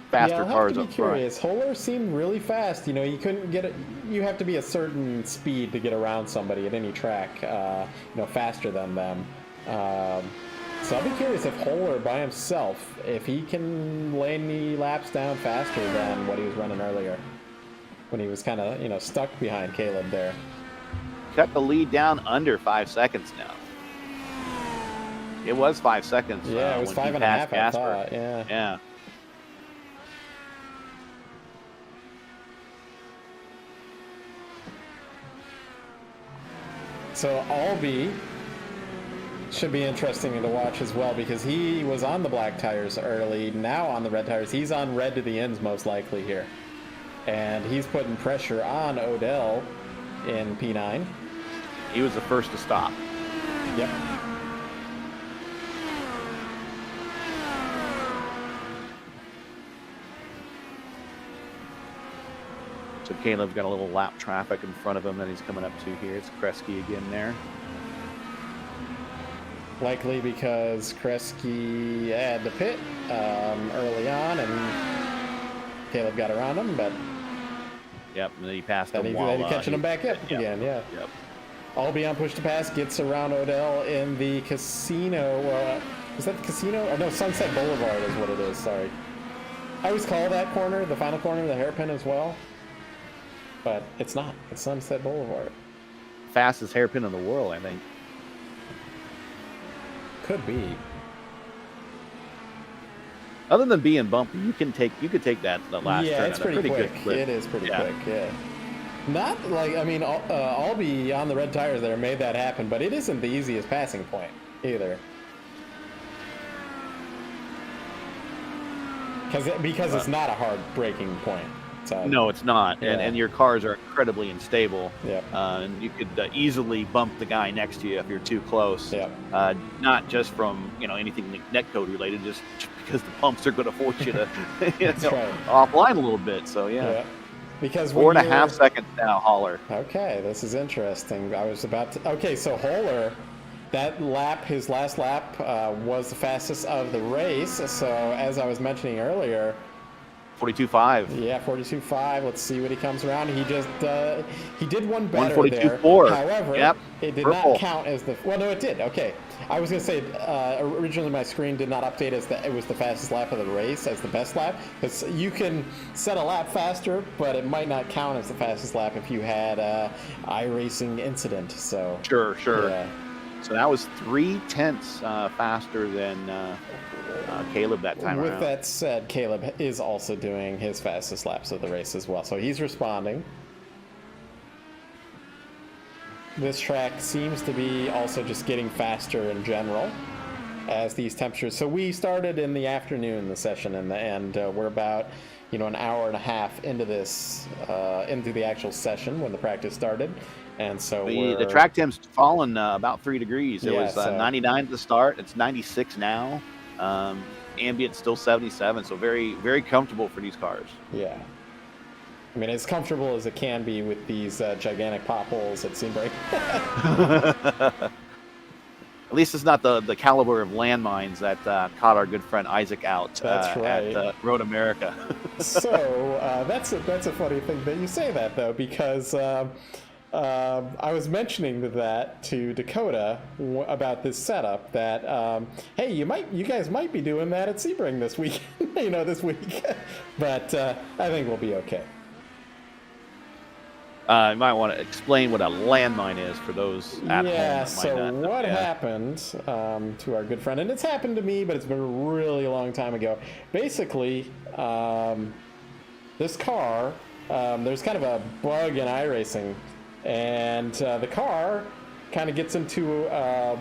Speaker 4: faster cars up front.
Speaker 3: Holler seemed really fast. You couldn't get it. You have to be a certain speed to get around somebody at any track. Faster than them. So I'll be curious if Holler by himself, if he can lay any laps down faster than what he was running earlier, when he was kind of, stuck behind Caleb there.
Speaker 4: Cut the lead down under 5 seconds now. It was 5 seconds.
Speaker 3: Yeah, it was 5.5, I thought. Yeah. So Albee should be interesting to watch as well, because he was on the black tires early, now on the red tires. He's on red to the ends most likely here. And he's putting pressure on Odell in P9.
Speaker 4: He was the first to stop.
Speaker 3: Yep.
Speaker 4: So Caleb's got a little lap traffic in front of him that he's coming up to here. It's Kresge again there.
Speaker 3: Likely because Kresge had the pit early on, and Caleb got around him, but...
Speaker 4: Yep, and then he passed him
Speaker 3: Then
Speaker 4: while...
Speaker 3: he's catching him back up again, yeah. Yep. Albee on push to pass, gets around Odell in the casino. Is that the casino? Oh, no, Sunset Boulevard is what it is, sorry. I always call that corner, the final corner, the hairpin as well. but it's not. It's Sunset Boulevard.
Speaker 4: Fastest hairpin in the world, I think.
Speaker 3: Could be.
Speaker 4: Other than being bumpy, you could take that the last turn.
Speaker 3: Yeah, it's
Speaker 4: at a
Speaker 3: pretty quick.
Speaker 4: good clip.
Speaker 3: It is pretty quick. Yeah. Not like, I mean, Albie on the red tires there made that happen, but it isn't the easiest passing point either. Because it's not a hard braking point.
Speaker 4: No, it's not,
Speaker 3: Yeah.
Speaker 4: and your cars are incredibly unstable.
Speaker 3: Yep.
Speaker 4: And you could easily bump the guy next to you if you're too close.
Speaker 3: Yep.
Speaker 4: Not just from anything netcode related, just because the bumps are going to force you to offline a little bit. So yeah.
Speaker 3: Because
Speaker 4: 4.5 seconds now, Haller.
Speaker 3: Okay, this is interesting. I was about to. Okay, so Haller, that lap, his last lap, was the fastest of the race. So as I was mentioning earlier.
Speaker 4: 42.5.
Speaker 3: Yeah, 42.5. Let's see what he comes around. He just he did one better
Speaker 4: 142.4.
Speaker 3: there. However, it did not count as the. Well, no, it did. Okay, I was gonna say originally my screen did not update as it was the fastest lap of the race as the best lap, because you can set a lap faster, but it might not count as the fastest lap if you had iRacing incident. So
Speaker 4: sure.
Speaker 3: Yeah.
Speaker 4: So that was 0.3 faster than Caleb that time around.
Speaker 3: With that said, Caleb is also doing his fastest laps of the race as well, so he's responding. This track seems to be also just getting faster in general as these temperatures. So we started in the afternoon, the session, and we're about an hour and a half into this, into the actual session when the practice started. And so
Speaker 4: the track temp's fallen about 3 degrees. It was 99 at the start. It's 96 now. Ambient still 77, so very, very comfortable for these cars.
Speaker 3: Yeah. I mean, as comfortable as it can be with these gigantic potholes at Sebring.
Speaker 4: At least it's not the caliber of landmines that caught our good friend Isaac out at Road America.
Speaker 3: So that's a funny thing that you say that, though, because I was mentioning that to Dakota about this setup. That hey, you guys might be doing that at Sebring this week, this week. But I think we'll be okay.
Speaker 4: You might want to explain what a landmine is for those at home.
Speaker 3: Yeah, so what happened to our good friend, and it's happened to me, but it's been a really long time ago. Basically, this car, there's kind of a bug in iRacing, and the car kind of gets into a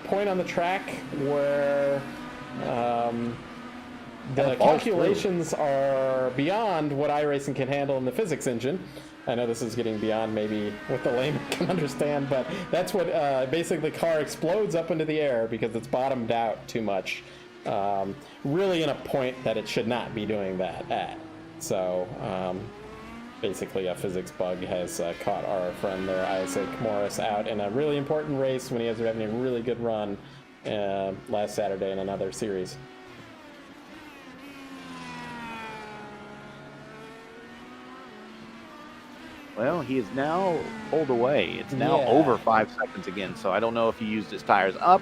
Speaker 3: point on the track where the calculations are beyond what iRacing can handle in the physics engine. I know this is getting beyond maybe what the layman can understand, but that's what basically the car explodes up into the air because it's bottomed out too much. Really in a point that it should not be doing that at. So basically a physics bug has caught our friend there, Isaac Morris, out in a really important race when he was having a really good run last Saturday in another series.
Speaker 4: Well, he is now pulled away. It's now over 5 seconds again, so I don't know if he used his tires up,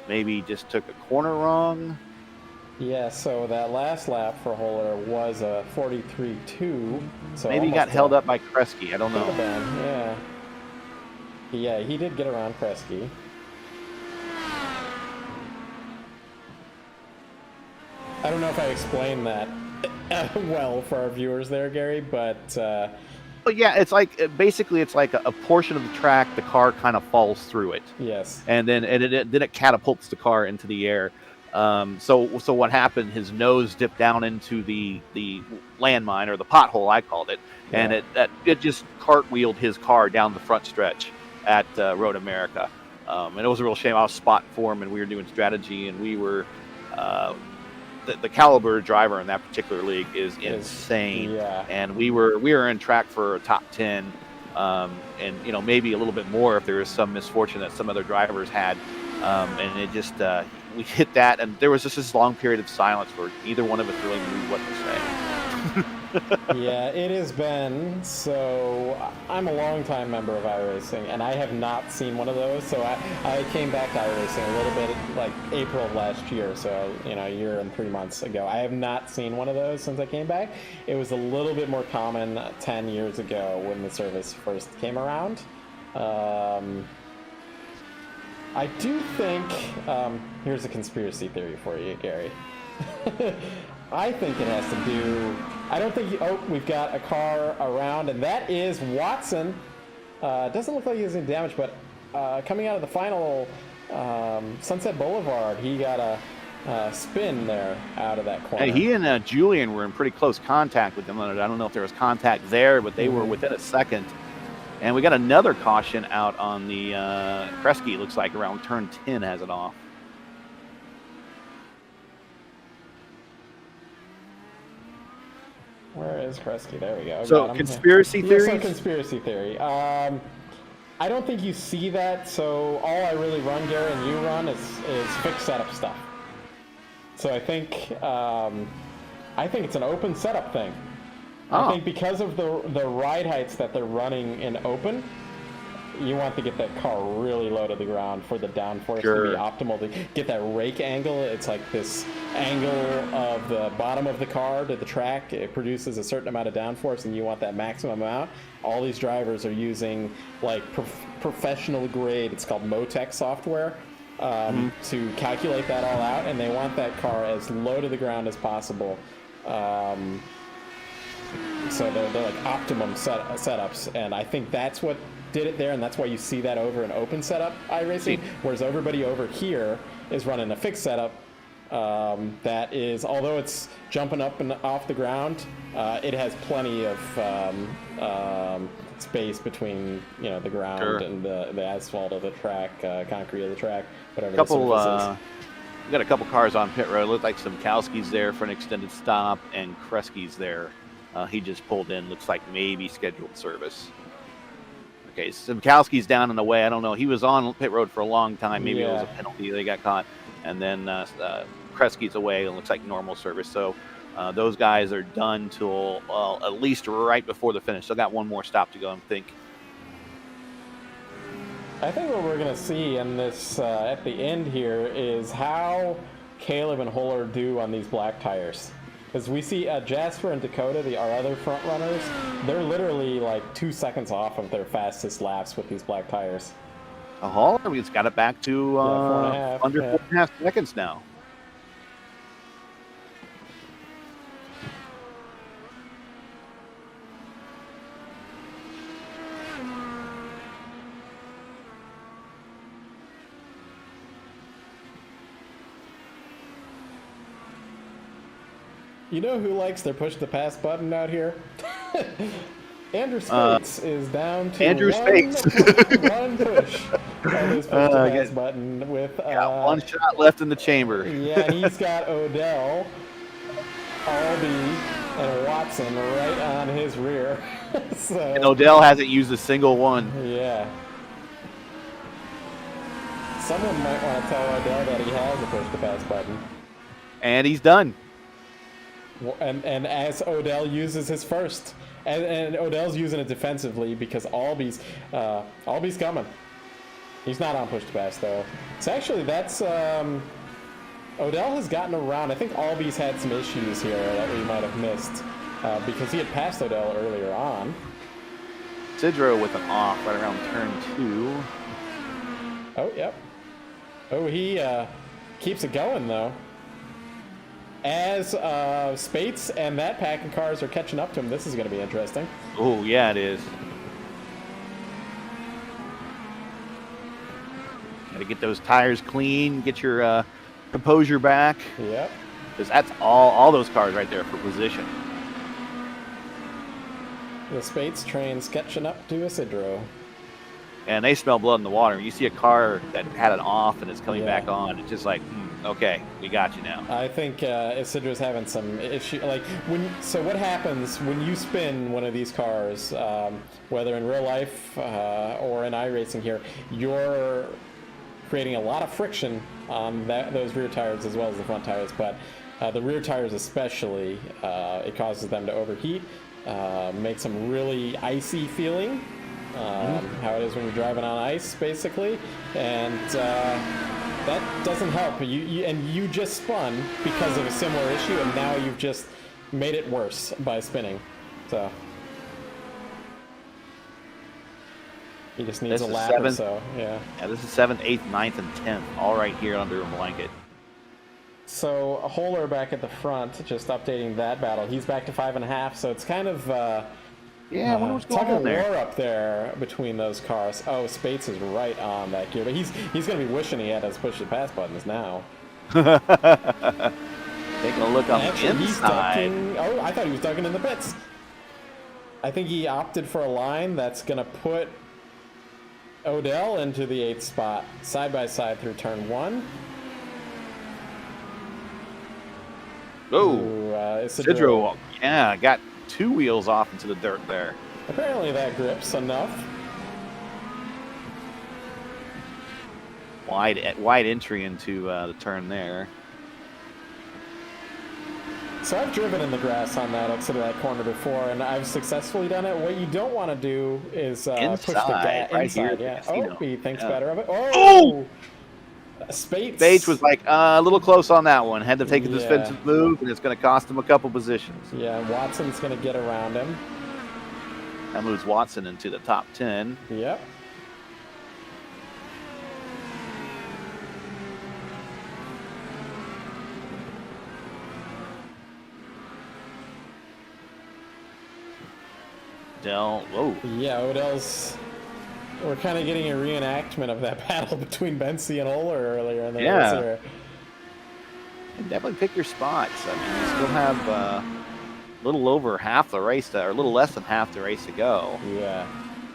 Speaker 4: maybe just took a corner wrong.
Speaker 3: Yeah, so that last lap for Holler was a 43.2. So
Speaker 4: maybe he got held up by Kresge. I don't know.
Speaker 3: Yeah. Yeah, he did get around Kresge. I don't know if I explained that well for our viewers there, Gary, but...
Speaker 4: But yeah, it's like basically it's like a portion of the track. The car kind of falls through it.
Speaker 3: Yes.
Speaker 4: And then it catapults the car into the air. So what happened? His nose dipped down into the landmine, or the pothole, I called it, and it just cartwheeled his car down the front stretch at Road America. And it was a real shame. I was spotting for him, and we were doing strategy, and we were. The caliber driver in that particular league is insane, and we were in track for a top 10, and maybe a little bit more if there was some misfortune that some other drivers had, and it just we hit that, and there was just this long period of silence where neither one of us really knew what to say.
Speaker 3: Yeah, it has been. So I'm a longtime member of iRacing, and I have not seen one of those. So I came back to iRacing a little bit like April of last year, so a year and 3 months ago. I have not seen one of those since I came back. It was a little bit more common 10 years ago when the service first came around. I do think, here's a conspiracy theory for you, Gary. I think it has to do, I don't think, we've got a car around, and that is Watson. Doesn't look like he has any damage, but coming out of the final Sunset Boulevard, he got a spin there out of that corner.
Speaker 4: Hey, he and Julian were in pretty close contact with him. I don't know if there was contact there, but they were within a second. And we got another caution out on the Kresge. Looks like around turn 10 has it off.
Speaker 3: Where is Kresge? There we go.
Speaker 4: So conspiracy theory.
Speaker 3: Yeah, so conspiracy theory. I don't think you see that. So all I really run, Gary, and you run is fixed setup stuff. So I think it's an open setup thing. I think because of the ride heights that they're running in open, you want to get that car really low to the ground for the downforce to be optimal, to get that rake angle. It's like this angle of the bottom of the car to the track. It produces a certain amount of downforce, and you want that maximum amount. All these drivers are using like professional grade, it's called Motec software, to calculate that all out, and they want that car as low to the ground as possible. So they're like optimum setups, and I think that's what did it there, and that's why you see that over an open setup iRacing, whereas everybody over here is running a fixed setup that is, although it's jumping up and off the ground, it has plenty of space between the ground and the asphalt of the track, concrete of the track, whatever the surface is.
Speaker 4: We got a couple cars on pit road. Looks like Simkowski's there for an extended stop, and Kresge's there. He just pulled in. Looks like maybe scheduled service. Okay, Simkowski's down in the way. I don't know. He was on pit road for a long time. Maybe it was a penalty. They got caught. And then Kresge's away. It looks like normal service. So those guys are done till at least right before the finish. Still got one more stop to go, I think.
Speaker 3: I think what we're going to see in this at the end here is how Caleb and Holler do on these black tires. Because we see Jasper and Dakota, our other front runners, they're literally like 2 seconds off of their fastest laps with these black tires.
Speaker 4: Holler, we've got it back to under 4.5 seconds now.
Speaker 3: You know who likes their push the pass button out here? Andrew Spates is down to one push on his push the pass button with
Speaker 4: got one shot left in the chamber.
Speaker 3: Yeah, and he's got Odell, Albee, and Watson right on his rear.
Speaker 4: And Odell hasn't used a single one.
Speaker 3: Yeah. Someone might want to tell Odell that he has a push the pass button.
Speaker 4: And he's done.
Speaker 3: And as Odell uses his first, and Odell's using it defensively because Albee's coming. He's not on push to pass though. So actually, that's Odell has gotten around. I think Albee's had some issues here that we might have missed because he had passed Odell earlier on.
Speaker 4: Sidro with an off right around turn 2.
Speaker 3: Oh yep. Oh, he keeps it going though. As Spates and that pack of cars are catching up to him, this is going to be interesting.
Speaker 4: Oh, yeah, it is. Got to get those tires clean, get your composure back.
Speaker 3: Yep.
Speaker 4: Because that's all those cars right there for position.
Speaker 3: The Spates train's catching up to Isidro.
Speaker 4: And they smell blood in the water. You see a car that had it off and it's coming back on. It's just like, okay, we got you now.
Speaker 3: I think Isidro's having some issue. Like so, what happens when you spin one of these cars, whether in real life or in iRacing here? You're creating a lot of friction on those rear tires as well as the front tires. But The rear tires especially, it causes them to overheat, makes them really icy feeling, how it is when you're driving on ice, basically. And that doesn't help. You just spun because of a similar issue, and now you've just made it worse by spinning. So he just needs a lap or so. Yeah,
Speaker 4: this is 7th, 8th, 9th, and 10th, all right here under a blanket.
Speaker 3: So Holler back at the front, just updating that battle. He's back to 5.5, so it's kind of
Speaker 4: I wonder what's going on there.
Speaker 3: War up there between those cars. Oh, Spates is right on that gear, but he's going to be wishing he had his push the pass buttons now.
Speaker 4: Taking a look on the inside.
Speaker 3: He's ducking. Oh, I thought he was ducking in the pits. I think he opted for a line that's going to put Odell into the 8th spot, side by side through turn 1.
Speaker 4: Oh, Isidro, got 2 wheels off into the dirt there.
Speaker 3: Apparently that grips enough.
Speaker 4: Wide entry into the turn there.
Speaker 3: So I've driven in the grass on that exit of that corner before, and I've successfully done it. What you don't want to do is push the gas
Speaker 4: right
Speaker 3: inside.
Speaker 4: Here,
Speaker 3: Oh, he thinks better of it.
Speaker 4: Oh!
Speaker 3: Spates
Speaker 4: was like a little close on that one. Had to take a defensive move, and it's going to cost him a couple positions.
Speaker 3: Yeah, Watson's going to get around him.
Speaker 4: That moves Watson into the top 10.
Speaker 3: Yep.
Speaker 4: Odell, whoa.
Speaker 3: Yeah, Odell's... We're kind of getting a reenactment of that battle between Bensi and Oler earlier in the race here.
Speaker 4: And definitely pick your spots. I mean, you still have a little over half the race, or a little less than half the race to go.
Speaker 3: Yeah.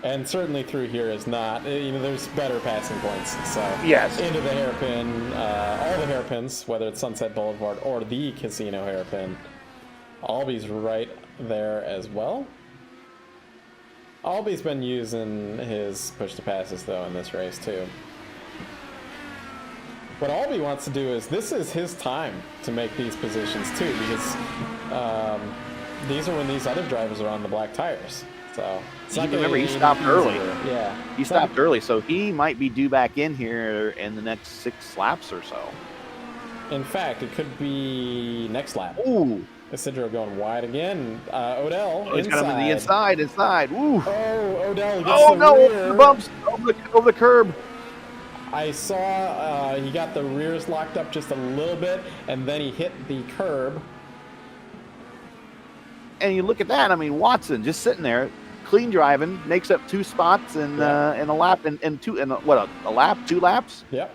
Speaker 3: And certainly through here is not, there's better passing points. So
Speaker 4: yes,
Speaker 3: into the hairpin, all the hairpins, whether it's Sunset Boulevard or the casino hairpin. Alby's right there as well. Alby's been using his push to passes though in this race too. What Alby wants to do is, this is his time to make these positions too, because these are when these other drivers are on the black tires. So it's not
Speaker 4: remember, he stopped early.
Speaker 3: Yeah,
Speaker 4: he stopped early, so he might be due back in here in the next 6 laps or so.
Speaker 3: In fact, it could be next lap.
Speaker 4: Ooh.
Speaker 3: Isidro going wide again. Odell
Speaker 4: he's got him in the inside. Woo.
Speaker 3: Oh, Odell gets the rear.
Speaker 4: The bumps over the curb.
Speaker 3: I saw he got the rears locked up just a little bit, and then he hit the curb.
Speaker 4: And you look at that. I mean, Watson just sitting there, clean driving, makes up 2 spots in a lap, and 2 laps.
Speaker 3: Yep.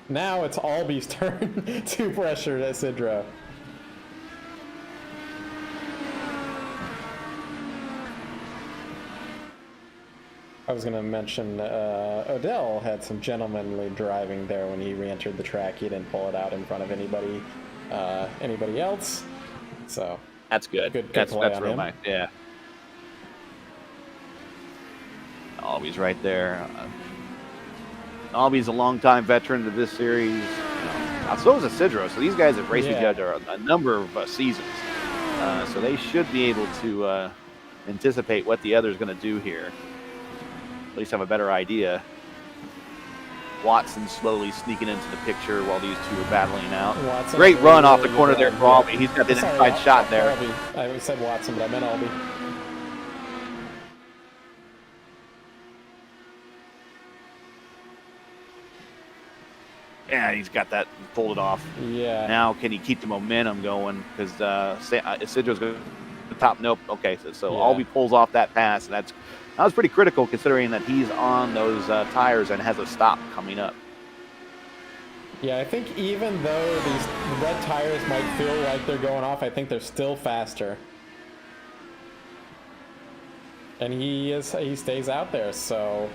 Speaker 3: Now it's Alby's turn to pressure Isidro. I was going to mention Odell had some gentlemanly driving there when he re-entered the track. He didn't pull it out in front of anybody else. So
Speaker 4: that's good.
Speaker 3: That's
Speaker 4: real nice. Yeah. Alby's right there. Alby's a longtime veteran of this series. So is Isidro. So these guys have raced together a number of seasons. So they should be able to anticipate what the other's going to do here. At least have a better idea. Watson slowly sneaking into the picture while these two are battling out.
Speaker 3: Watson,
Speaker 4: great run off the corner there for Alby. He's got the inside shot there.
Speaker 3: Alby. I said Watson, but I meant Alby.
Speaker 4: Yeah, he's got that pulled off.
Speaker 3: Yeah.
Speaker 4: Now can he keep the momentum going? Because Isidro's going to top. Nope. Okay, so Alby pulls off that pass, and that was pretty critical considering that he's on those tires and has a stop coming up.
Speaker 3: Yeah, I think even though these red tires might feel like they're going off, I think they're still faster. And he stays out there, so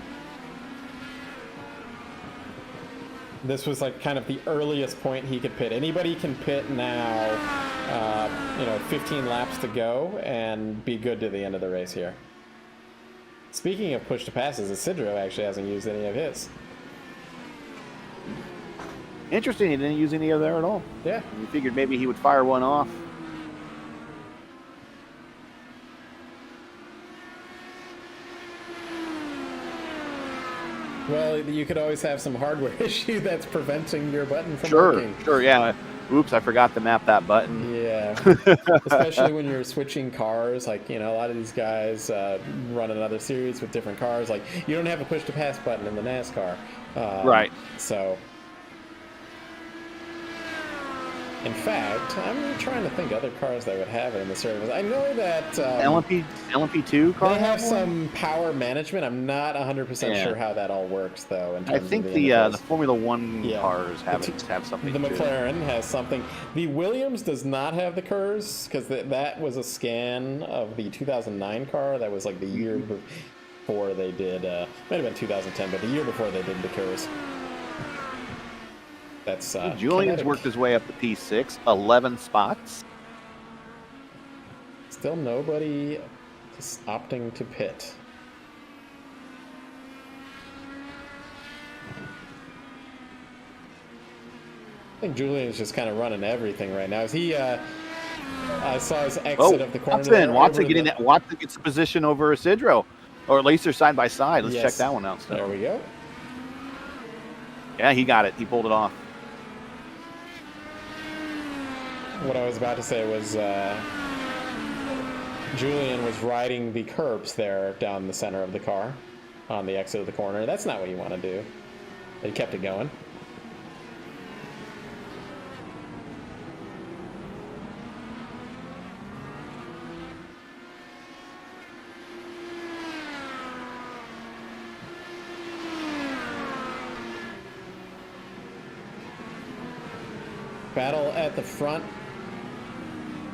Speaker 3: this was like kind of the earliest point he could pit. Anybody can pit now, 15 laps to go and be good to the end of the race here. Speaking of push to passes, Isidro actually hasn't used any of his.
Speaker 4: Interesting, he didn't use any of there at all.
Speaker 3: Yeah.
Speaker 4: You figured maybe he would fire one off.
Speaker 3: Well, you could always have some hardware issue that's preventing your button from
Speaker 4: Sure,
Speaker 3: working.
Speaker 4: sure, yeah. Oops, I forgot to map that button.
Speaker 3: Yeah, especially when you're switching cars. Like, you know, a lot of these guys run another series with different cars. Like, you don't have a push-to-pass button in the NASCAR.
Speaker 4: Right.
Speaker 3: So, in fact, I'm trying to think other cars that would have it in the service. I know that
Speaker 4: LMP2 car
Speaker 3: they have
Speaker 4: one?
Speaker 3: some power management. I'm not 100% sure how that all works, though. In
Speaker 4: I
Speaker 3: terms
Speaker 4: think
Speaker 3: of
Speaker 4: the Formula One cars have something.
Speaker 3: The
Speaker 4: too.
Speaker 3: McLaren has something. The Williams does not have the KERS because that was a scan of the 2009 car. That was like the year before they did. Might have been 2010, but the year before they did the KERS. That's
Speaker 4: Julian's
Speaker 3: kinetic.
Speaker 4: worked his way up to P6, 11 spots.
Speaker 3: Still nobody just opting to pit. I think Julian's just kind of running everything right now. Is he? I saw his exit of the corner.
Speaker 4: Watson getting that. Watson gets the position over Isidro, or at least they're side by side. Let's check that one out.
Speaker 3: There we go.
Speaker 4: Yeah, he got it. He pulled it off.
Speaker 3: What I was about to say was Julian was riding the curbs there down the center of the car on the exit of the corner. That's not what you want to do. But he kept it going. Battle at the front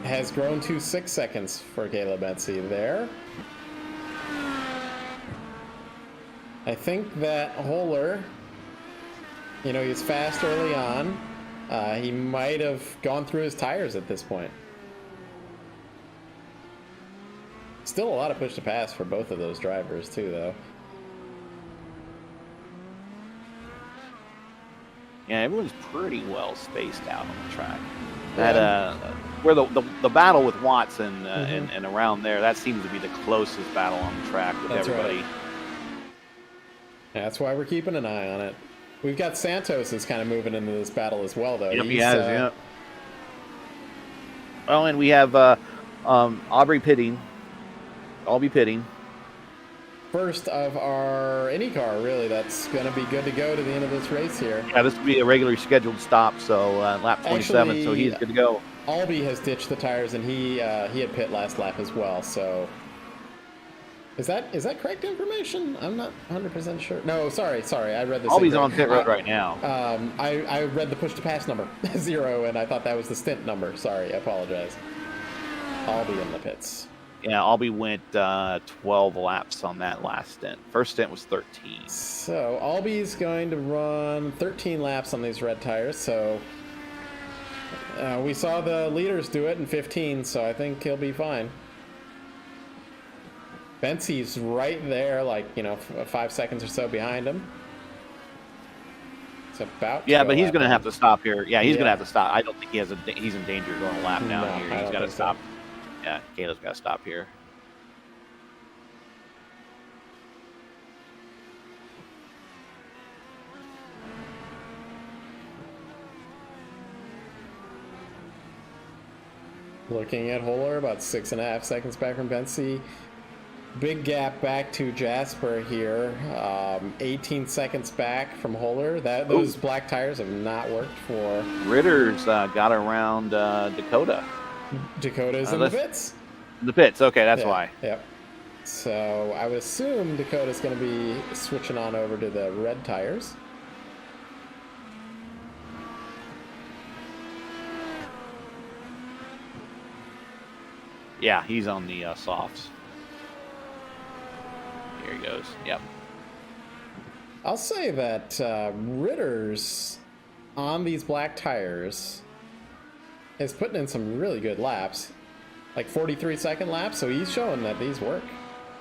Speaker 3: has grown to 6 seconds for Caleb Betsy there. I think that Holler, you know, he's fast early on. He might have gone through his tires at this point. Still a lot of push to pass for both of those drivers too, though.
Speaker 4: Yeah, everyone's pretty well spaced out on the track. That where the battle with Watson and around there, that seems to be the closest battle on the track with everybody.
Speaker 3: Right. That's why we're keeping an eye on it. We've got Santos is kind of moving into this battle as well, though.
Speaker 4: Yep, he has. Yeah. Oh, and we have Aubrey pitting. I'll be pitting.
Speaker 3: First of our IndyCar, really, that's going to be good to go to the end of this race here.
Speaker 4: Yeah, this will be a regularly scheduled stop, so lap 27,
Speaker 3: Actually,
Speaker 4: so he's good to go.
Speaker 3: Albie has ditched the tires, and he had pit last lap as well, so... Is that correct information? I'm not 100% sure. No, sorry, I read this.
Speaker 4: Albie's on pit road right now.
Speaker 3: I read the push-to-pass number, 0, and I thought that was the stint number. Sorry, I apologize. Albie in the pits.
Speaker 4: Yeah, Albie went 12 laps on that last stint. First stint was 13.
Speaker 3: So Albie's going to run 13 laps on these red tires. So we saw the leaders do it in 15, so I think he'll be fine. Bensie's right there, like, you know, 5 seconds or so behind him. It's about
Speaker 4: but he's going to have to stop here. Yeah, he's going to have to stop. I don't think he's in danger of going a lap down here. He's got to stop. Yeah, Caleb's got to stop here.
Speaker 3: Looking at Holler, about 6.5 seconds back from Bensie. Big gap back to Jasper here. 18 seconds back from Holler. Those black tires have not worked for...
Speaker 4: Ritter's got around Dakota.
Speaker 3: Dakota's in the pits?
Speaker 4: The pits, okay, that's why.
Speaker 3: Yep. So I would assume Dakota's going to be switching on over to the red tires.
Speaker 4: Yeah, he's on the softs. Here he goes. Yep.
Speaker 3: I'll say that Ritter's on these black tires is putting in some really good laps. Like 43-second laps, so he's showing that these work.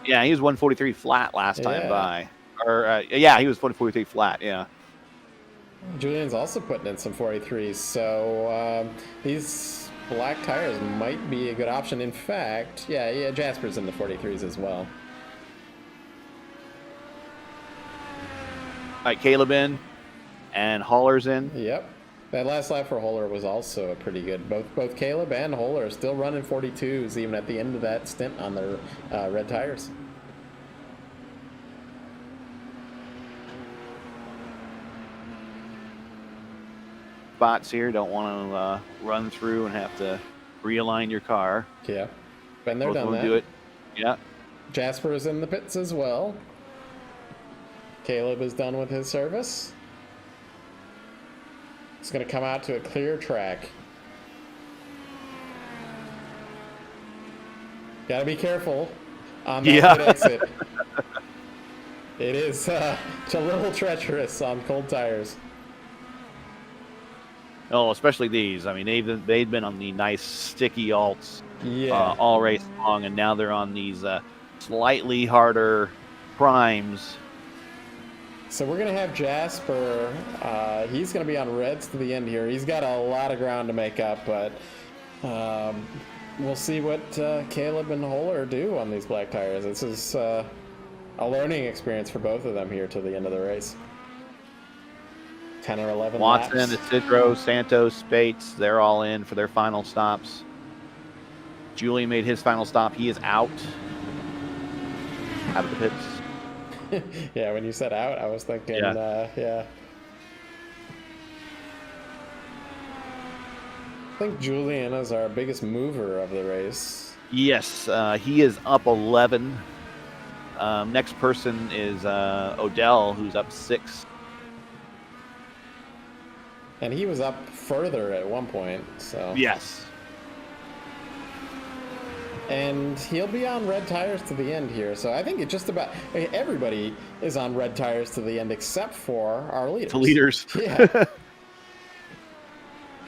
Speaker 4: Yeah, he was 143 flat last time by. Or, he was 143 flat, yeah.
Speaker 3: Julian's also putting in some 43s, so these black tires might be a good option. In fact, yeah, Jasper's in the 43s as well.
Speaker 4: All right, Caleb in, and Haller's in.
Speaker 3: Yep. That last lap for Holler was also pretty good. Both Caleb and Holler are still running 42s even at the end of that stint on their red tires.
Speaker 4: Spots here, don't want to run through and have to realign your car.
Speaker 3: Yeah. Been there,
Speaker 4: Both
Speaker 3: done that.
Speaker 4: do it. Yeah.
Speaker 3: Jasper is in the pits as well. Caleb is done with his service. It's going to come out to a clear track. Got to be careful on that pit exit. It is it's a little treacherous on cold tires.
Speaker 4: Oh, especially these. I mean, they've been on the nice sticky alts all race long, and now they're on these slightly harder primes.
Speaker 3: So we're going to have Jasper. He's going to be on reds to the end here. He's got a lot of ground to make up, but we'll see what Caleb and Holler do on these black tires. This is a learning experience for both of them here to the end of the race. 10 or 11
Speaker 4: Watson,
Speaker 3: laps.
Speaker 4: Isidro, Santos, Spates, they're all in for their final stops. Julian made his final stop. He is out of the pits.
Speaker 3: Yeah, when you said out, I was thinking, yeah. I think Julian is our biggest mover of the race.
Speaker 4: Yes, he is up 11. Next person is Odell, who's up 6.
Speaker 3: And he was up further at one point, so.
Speaker 4: Yes.
Speaker 3: And he'll be on red tires to the end here. So I think it just about everybody is on red tires to the end except for our leaders.
Speaker 4: The leaders.
Speaker 3: Yeah.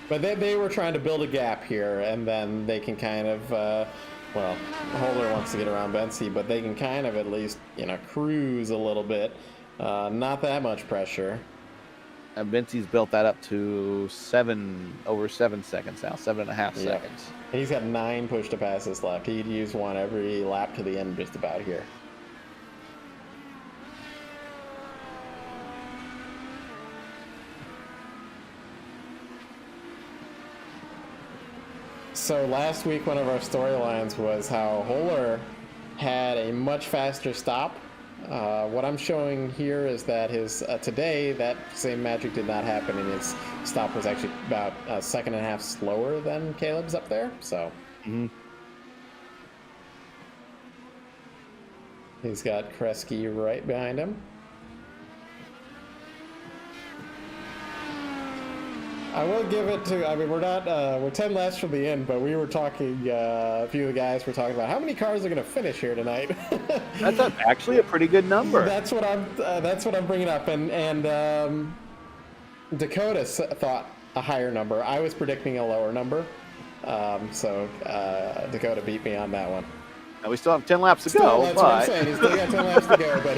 Speaker 3: But they were trying to build a gap here, and then they can kind of, well, Holler wants to get around Bensi, but they can kind of at least, cruise a little bit. Not that much pressure.
Speaker 4: And Bensi's built that up to over 7 seconds now, 7.5 seconds.
Speaker 3: And he's got 9 push to passes left. He'd use one every lap to the end just about here. So last week, one of our storylines was how Holler had a much faster stop. What I'm showing here is that his today that same magic did not happen, and his stop was actually about a second and a half slower than Caleb's up there. So he's got Kresge right behind him. I will give it to, we're 10 laps from the end, but we were talking, a few of the guys were talking about how many cars are going to finish here tonight.
Speaker 4: That's actually a pretty good number.
Speaker 3: That's what I'm bringing up. And Dakota thought a higher number. I was predicting a lower number. So Dakota beat me on that one.
Speaker 4: Now we still have 10 laps to go.
Speaker 3: That's what I'm saying. He's still got 10 laps to go, but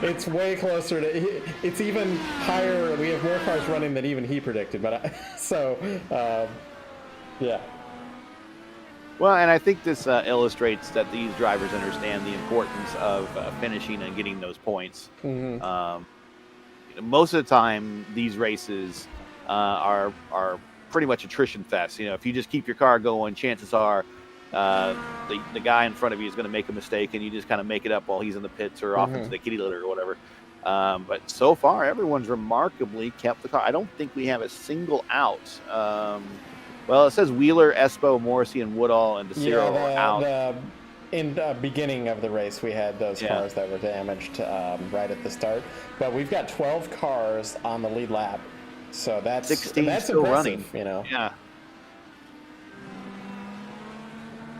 Speaker 3: it's way closer to. It's even higher. We have more cars running than even he predicted. But yeah.
Speaker 4: Well, and I think this illustrates that these drivers understand the importance of finishing and getting those points. Most of the time, these races are pretty much attrition fest. If you just keep your car going, chances are. The guy in front of you is going to make a mistake, and you just kind of make it up while he's in the pits or off into the kitty litter or whatever. But so far, everyone's remarkably kept the car. I don't think we have a single out. Well, it says Wheeler, Espo, Morrissey, and Woodall and DeCiro are out.
Speaker 3: In the beginning of the race, we had those cars that were damaged right at the start. But we've got 12 cars on the lead lap, so that's
Speaker 4: 16
Speaker 3: that's
Speaker 4: still
Speaker 3: impressive,
Speaker 4: running. Yeah.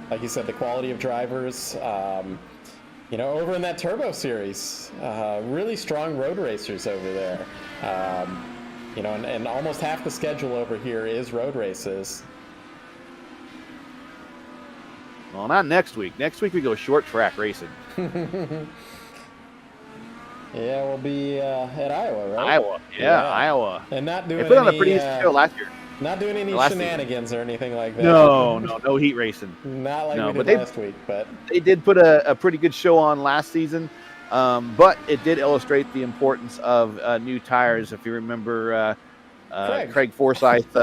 Speaker 3: Like you said, the quality of drivers, over in that Turbo Series, really strong road racers over there. And almost half the schedule over here is road races.
Speaker 4: Well, not next week. Next week we go short track racing.
Speaker 3: Yeah, we'll be at Iowa, right?
Speaker 4: Iowa. Yeah, Iowa.
Speaker 3: And not doing
Speaker 4: They put on a
Speaker 3: any,
Speaker 4: pretty decent show last year.
Speaker 3: not doing any
Speaker 4: Last
Speaker 3: shenanigans or anything like that.
Speaker 4: No heat racing.
Speaker 3: Not like
Speaker 4: No,
Speaker 3: we
Speaker 4: but
Speaker 3: did last week, but
Speaker 4: they did put a pretty good show on last season. But it did illustrate the importance of new tires. If you remember, Craig Forsyth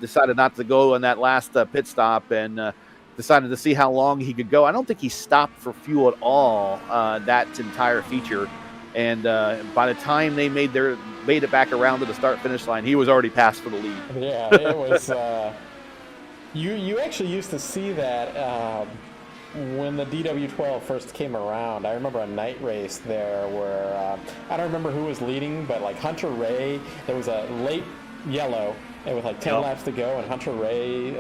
Speaker 4: decided not to go on that last pit stop and decided to see how long he could go. I don't think he stopped for fuel at all that entire feature. And by the time they made it back around to the start-finish line, he was already passed for the lead.
Speaker 3: Yeah, it was. You actually used to see that when the DW12 first came around. I remember a night race there where I don't remember who was leading, but like Hunter Ray, there was a late yellow, and with like 10 laps to go, and Hunter Ray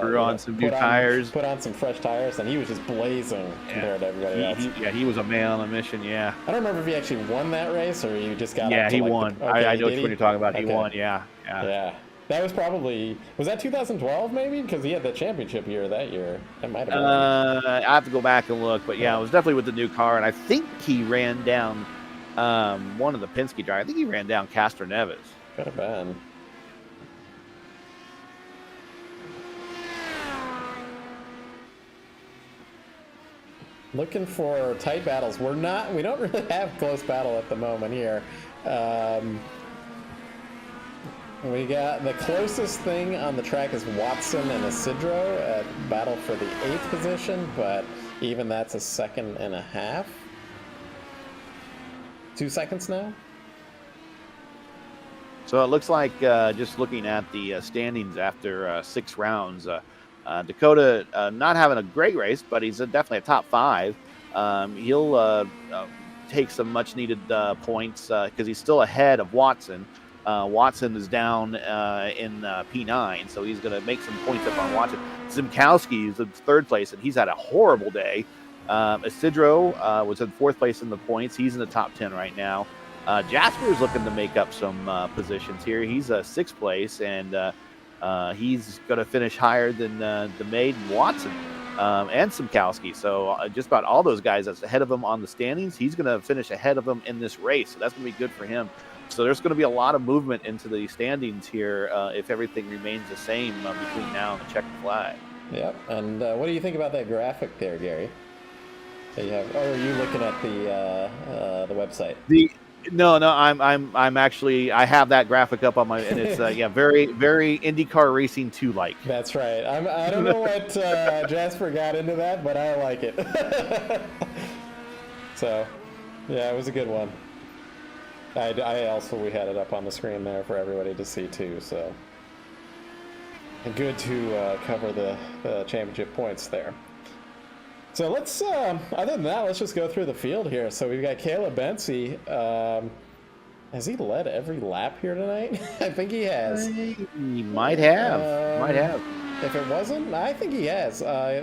Speaker 4: threw on some new tires,
Speaker 3: put on some fresh tires, and he was just blazing compared to everybody else.
Speaker 4: He was a man on a mission. Yeah,
Speaker 3: I don't remember if he actually won that race or he just got.
Speaker 4: Yeah, he won. I know what you're talking about. He won. Yeah.
Speaker 3: That was that 2012 maybe? Because he had the championship year that year. That might have been.
Speaker 4: I have to go back and look, but yeah, it was definitely with the new car, and I think he ran down one of the Penske drivers. I think he ran down Castro Neves.
Speaker 3: Could have been. Looking for tight battles. We don't really have close battle at the moment here. We got the closest thing on the track is Watson and Isidro at battle for the 8th position, but even that's a second and a half. 2 seconds now.
Speaker 4: So it looks like just looking at the standings after 6 rounds, Dakota not having a great race, but he's definitely a top 5. He'll take some much needed points because he's still ahead of Watson. Watson is down in P9, so he's going to make some points up on Watson. Zimkowski is in 3rd place, and he's had a horrible day. Isidro was in 4th place in the points. He's in the top 10 right now. Jasper is looking to make up some positions here. He's 6th place, and he's going to finish higher than the maid and Watson and Zimkowski. So just about all those guys that's ahead of him on the standings, he's going to finish ahead of them in this race. So that's going to be good for him. So there's going to be a lot of movement into the standings here if everything remains the same between now and the checkered flag.
Speaker 3: Yep. And what do you think about that graphic there, Gary? That you have? Or are you looking at the website?
Speaker 4: No, I'm actually, I have that graphic up on my, and it's very, very IndyCar Racing 2 like.
Speaker 3: That's right. I don't know what Jasper got into that, but I like it. So, yeah, it was a good one. We had it up on the screen there for everybody to see too. So, good to cover the championship points there. So let's, other than that, let's just go through the field here. So we've got Caleb Bensi. Has he led every lap here tonight? I think he has.
Speaker 4: He might have.
Speaker 3: If it wasn't, I think he has.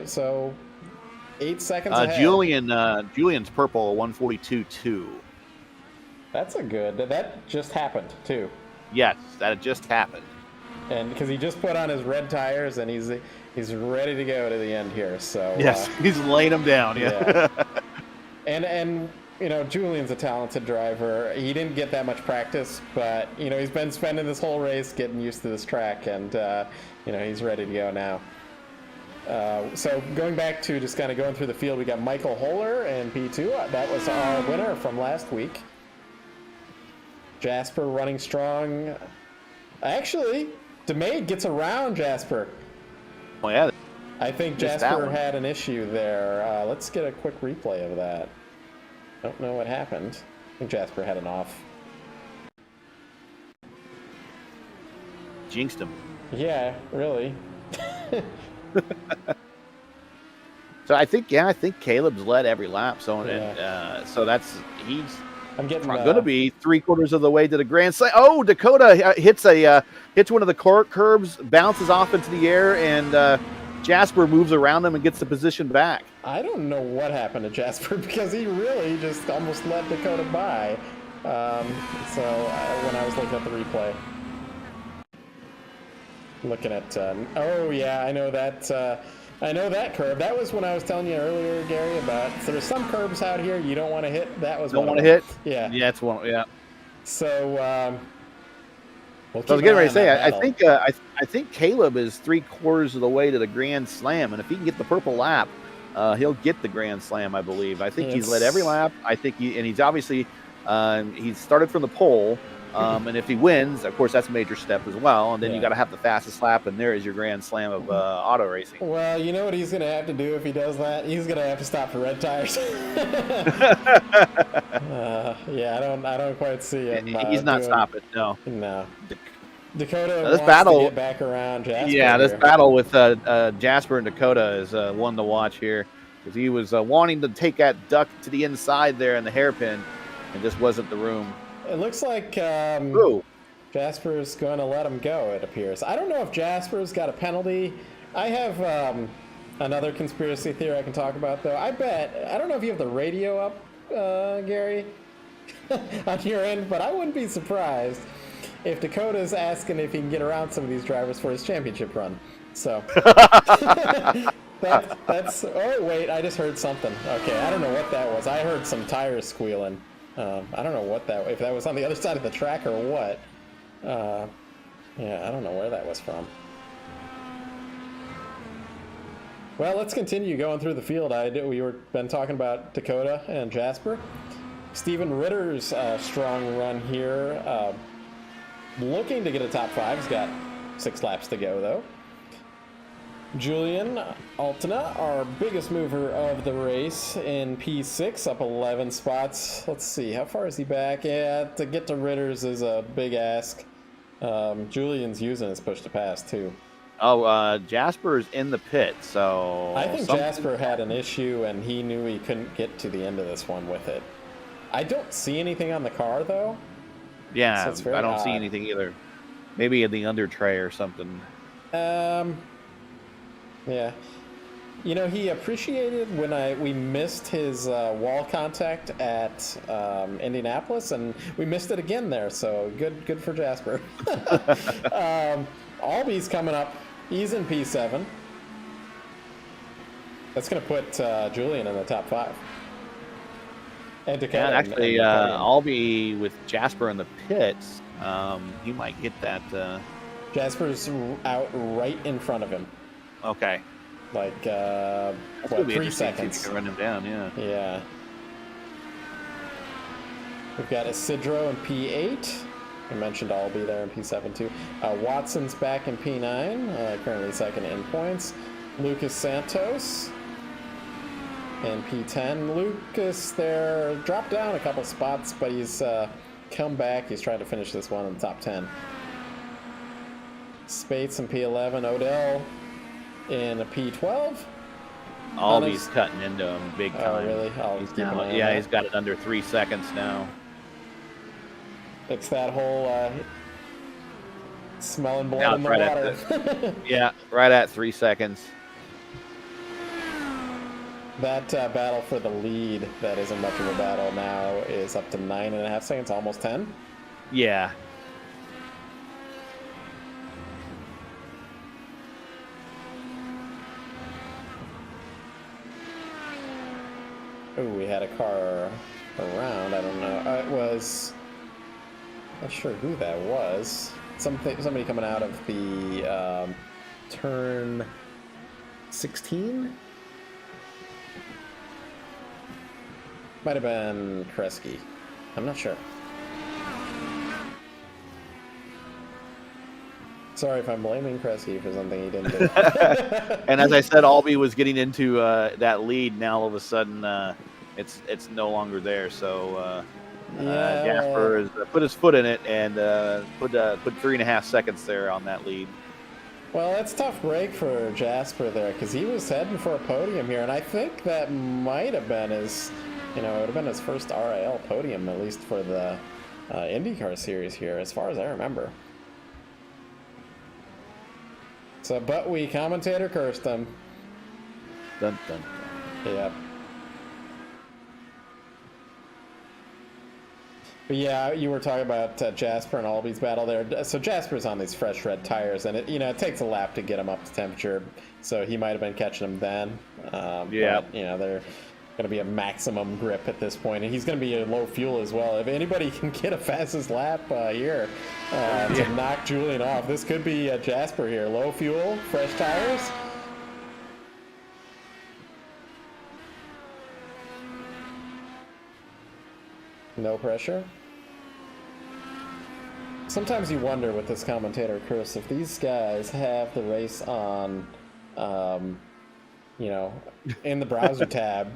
Speaker 3: So 8 seconds ahead.
Speaker 4: Julian's purple, 142.2.
Speaker 3: That's a good. That just happened too.
Speaker 4: Yes, that just happened.
Speaker 3: And because he just put on his red tires and he's ready to go to the end here. So
Speaker 4: yes, he's laying them down. Yeah.
Speaker 3: And you know, Julian's a talented driver. He didn't get that much practice, but you know, he's been spending this whole race getting used to this track, and you know, he's ready to go now. So going back to just kind of going through the field, we got Michael Holler in P2. That was our winner from last week. Jasper running strong. Actually, DeMay gets around Jasper.
Speaker 4: Oh, yeah.
Speaker 3: I think Jasper had an issue there. Let's get a quick replay of that. Don't know what happened. I think Jasper had an off.
Speaker 4: Jinxed him.
Speaker 3: Yeah, really.
Speaker 4: So I think Caleb's led every lap. So
Speaker 3: I'm getting
Speaker 4: going to be 3/4 of the way to the grand slam. Oh, Dakota hits one of the curbs, bounces off into the air, and Jasper moves around him and gets the position back.
Speaker 3: I don't know what happened to Jasper because he really just almost let Dakota by. When I was looking at the replay, I know that curb. That was when I was telling you earlier, Gary, about so there's some curbs out here you don't want to hit. That was
Speaker 4: Don't
Speaker 3: one
Speaker 4: want
Speaker 3: of
Speaker 4: to
Speaker 3: them.
Speaker 4: hit?
Speaker 3: Yeah.
Speaker 4: Yeah, it's one. Yeah.
Speaker 3: So we'll
Speaker 4: So I was
Speaker 3: keep
Speaker 4: getting
Speaker 3: an
Speaker 4: ready
Speaker 3: eye
Speaker 4: to
Speaker 3: on
Speaker 4: say,
Speaker 3: that
Speaker 4: I
Speaker 3: battle.
Speaker 4: think I think Caleb is 3/4 of the way to the Grand Slam, and if he can get the purple lap, he'll get the Grand Slam, I believe. I think he's led every lap. I think he's obviously he's started from the pole, and if he wins, of course, that's a major step as well. And then you got to have the fastest lap, and there is your Grand Slam of auto racing.
Speaker 3: Well, you know what he's going to have to do if he does that? He's going to have to stop for red tires. Yeah, I don't quite see him.
Speaker 4: He's not stopping. No.
Speaker 3: Dakota
Speaker 4: this
Speaker 3: wants
Speaker 4: battle,
Speaker 3: to get back around Jasper.
Speaker 4: Yeah, this
Speaker 3: here.
Speaker 4: battle with Jasper and Dakota is one to watch here, because he was wanting to take that duck to the inside there in the hairpin, and just wasn't the room.
Speaker 3: It looks like Jasper's going to let him go, it appears. I don't know if Jasper's got a penalty. I have another conspiracy theory I can talk about, though. I don't know if you have the radio up, Gary, on your end, but I wouldn't be surprised if Dakota's asking if he can get around some of these drivers for his championship run. So that's. Oh wait, I just heard something. Okay, I don't know what that was. I heard some tires squealing. I don't know if that was on the other side of the track or what. Yeah, I don't know where that was from. Well, let's continue going through the field. We were been talking about Dakota and Jasper. Steven Ritter's strong run here. Looking to get a top 5. He's got 6 laps to go, though. Julian Altena, our biggest mover of the race, in P6, up 11 spots. Let's see, how far is he back? Yeah, to get to Ritter's is a big ask. Julian's using his push to pass, too.
Speaker 4: Oh, Jasper's in the pit, so...
Speaker 3: I think Jasper had an issue, and he knew he couldn't get to the end of this one with it. I don't see anything on the car, though.
Speaker 4: Yeah,
Speaker 3: So
Speaker 4: I don't see anything either. Maybe in the under tray or something.
Speaker 3: Yeah. You know, he appreciated when we missed his wall contact at Indianapolis, and we missed it again there. So good for Jasper. Alby's coming up. He's in P7. That's going to put Julian in the top 5. And Dakota.
Speaker 4: Yeah, actually, Albie with Jasper in the pits, he might get that.
Speaker 3: Jasper's out right in front of him.
Speaker 4: Okay.
Speaker 3: Like,
Speaker 4: That's gonna be
Speaker 3: 3
Speaker 4: interesting
Speaker 3: seconds.
Speaker 4: if you can run him down, yeah.
Speaker 3: Yeah. We've got Isidro in P8. I mentioned Albee there in P7 too. Watson's back in P9, currently second in points. Lucas Santos in P10. Lucas there dropped down a couple spots, but he's come back. He's trying to finish this one in the top 10. Spates in P11. Odell in a P12.
Speaker 4: Albie's cutting into him big time.
Speaker 3: Oh, really?
Speaker 4: He's got it under 3 seconds now.
Speaker 3: It's that whole smelling blood
Speaker 4: Now
Speaker 3: in the
Speaker 4: right
Speaker 3: water.
Speaker 4: Yeah, right at 3 seconds.
Speaker 3: That battle for the lead, that isn't much of a battle now, is up to 9.5 seconds, almost 10.
Speaker 4: Yeah.
Speaker 3: Oh, we had a car around. I don't know. It was... Not sure who that was. Somebody coming out of the turn 16? Might have been Kresge. I'm not sure. Sorry if I'm blaming Kresge for something he didn't do.
Speaker 4: And as I said, Albie was getting into that lead. Now all of a sudden, it's no longer there. So Jasper has put his foot in it and put 3.5 seconds there on that lead.
Speaker 3: Well, that's a tough break for Jasper there, because he was heading for a podium here, and I think that might have been his, it would have been his first RIL podium, at least for the IndyCar series here, as far as I remember. So, but we commentator cursed him.
Speaker 4: Dun, dun, dun.
Speaker 3: Yep. But yeah, you were talking about Jasper and Albi's battle there. So Jasper's on these fresh red tires, and it takes a lap to get him up to temperature. So he might have been catching them then.
Speaker 4: Yeah.
Speaker 3: But, they're going to be a maximum grip at this point, and he's going to be a low fuel as well. If anybody can get a fastest lap here to knock Julian off, this could be Jasper here. Low fuel, fresh tires. No pressure. Sometimes you wonder with this commentator curse if these guys have the race on, in the browser tab.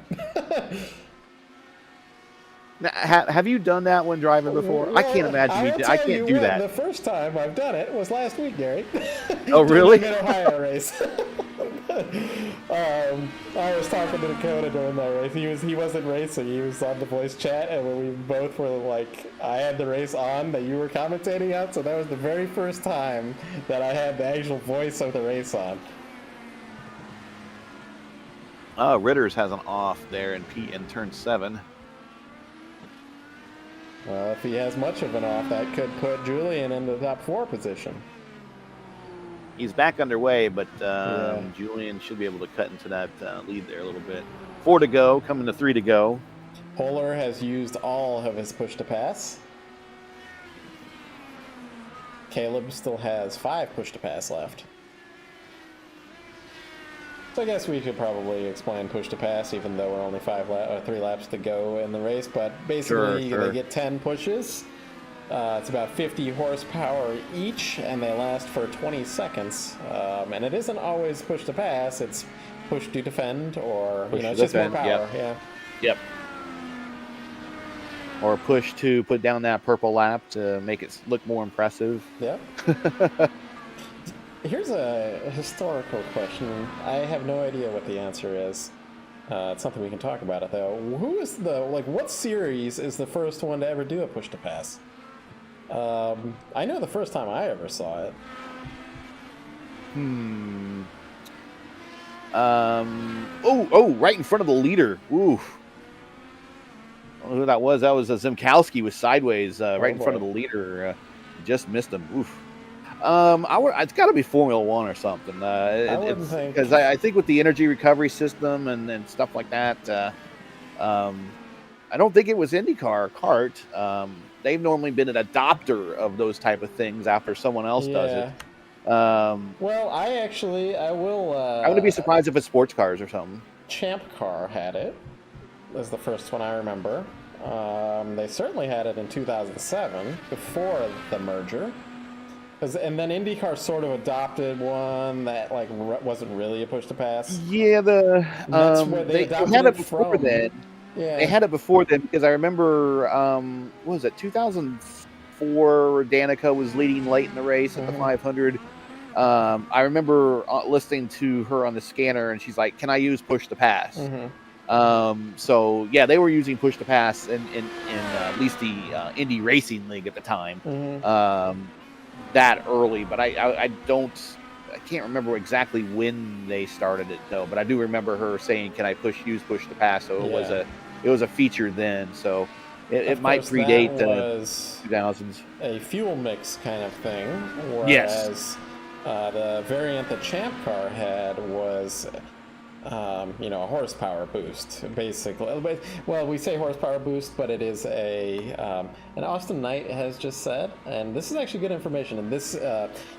Speaker 4: Now, have you done that when driving before?
Speaker 3: Yeah,
Speaker 4: I can't imagine you did. I can't do that.
Speaker 3: The first time I've done it was last week, Gary.
Speaker 4: Oh, really?
Speaker 3: The Mid-Ohio race. I was talking to Dakota during that race. He wasn't racing. He was on the voice chat, and when we both were like, I had the race on that you were commentating on, so that was the very first time that I had the actual voice of the race on.
Speaker 4: Ritters has an off there in turn 7.
Speaker 3: Well, if he has much of an off, that could put Julian in the top 4 position.
Speaker 4: He's back underway, but Julian should be able to cut into that lead there a little bit. 4 to go, coming to 3 to go.
Speaker 3: Polar has used all of his push to pass. Caleb still has 5 push to pass left. So I guess we could probably explain push to pass, even though we're only 3 laps to go in the race. But basically,
Speaker 4: Sure.
Speaker 3: they get 10 pushes. It's about 50 horsepower each, and they last for 20 seconds. And it isn't always push to pass; it's push to defend, or it's just more power.
Speaker 4: Yep.
Speaker 3: Yeah.
Speaker 4: Yep. Or push to put down that purple lap to make it look more impressive.
Speaker 3: Yep. Here's a historical question. I have no idea what the answer is. It's something we can talk about it though. Who is what series is the first one to ever do a push to pass? I know the first time I ever saw it.
Speaker 4: Right in front of the leader. Ooh. I don't know who that was. That was Zimkowski was sideways right in front of the leader. Just missed him. Oof. It's got to be Formula One or something. Because I think with the energy recovery system and stuff like that, I don't think it was IndyCar or kart. They've normally been an adopter of those type of things after someone else does it.
Speaker 3: Well, I will.
Speaker 4: I wouldn't be surprised if it's sports cars or something.
Speaker 3: Champ Car had it. Was the first one I remember. They certainly had it in 2007 before the merger. And then IndyCar sort of adopted one that wasn't really a push to pass.
Speaker 4: Yeah,
Speaker 3: that's where they
Speaker 4: had it before then.
Speaker 3: Yeah.
Speaker 4: They had it before then because I remember, what was it, 2004, Danica was leading late in the race at the 500. I remember listening to her on the scanner, and she's like, can I use push to pass? So, yeah, they were using push to pass in at least the Indy Racing League at the time. That early, but I can't remember exactly when they started it though. But I do remember her saying, "Can I use push to pass?" So it was a feature then. So it might predate the 2000s.
Speaker 3: A fuel mix kind of thing. Whereas the variant that Champ Car had was a horsepower boost, basically. Well, we say horsepower boost, but it is and Austin Knight has just said, and this is actually good information, and this,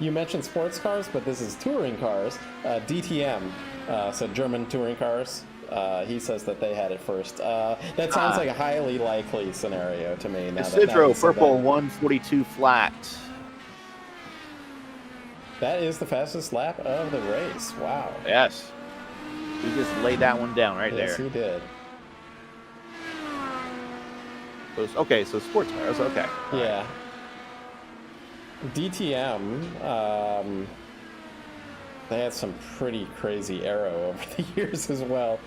Speaker 3: you mentioned sports cars, but this is touring cars, DTM, so German touring cars. He says that they had it first. That sounds like a highly likely scenario to me.
Speaker 4: Isidro, purple 142 flat.
Speaker 3: That is the fastest lap of the race. Wow.
Speaker 4: Yes. He just laid that one down right there.
Speaker 3: Yes, he did.
Speaker 4: So sports cars, okay.
Speaker 3: Yeah. DTM, they had some pretty crazy aero over the years as well.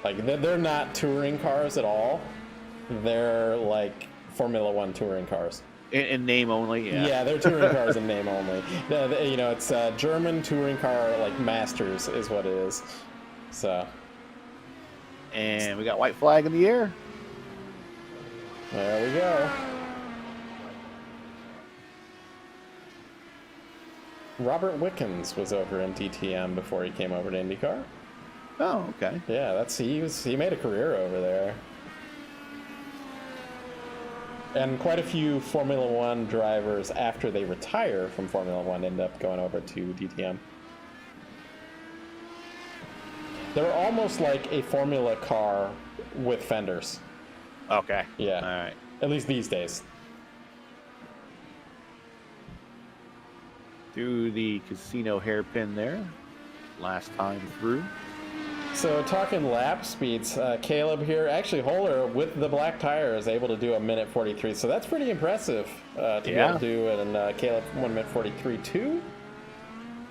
Speaker 3: They're not touring cars at all. They're like Formula One touring cars.
Speaker 4: In name only, yeah.
Speaker 3: Yeah, they're touring cars in name only. It's German touring car, Masters is what it is. So.
Speaker 4: And we got white flag in the air.
Speaker 3: There we go. Robert Wickens was over in DTM before he came over to IndyCar.
Speaker 4: Oh, okay.
Speaker 3: Yeah, he made a career over there. And quite a few Formula One drivers, after they retire from Formula One, end up going over to DTM. They're almost like a Formula car with fenders.
Speaker 4: Okay.
Speaker 3: Yeah.
Speaker 4: All right.
Speaker 3: At least these days.
Speaker 4: Do the casino hairpin there. Last time through.
Speaker 3: So talking lap speeds, Caleb here, actually Holler with the black tire is able to do 1:43. So that's pretty impressive to be able to do it. And Caleb 1:43.2.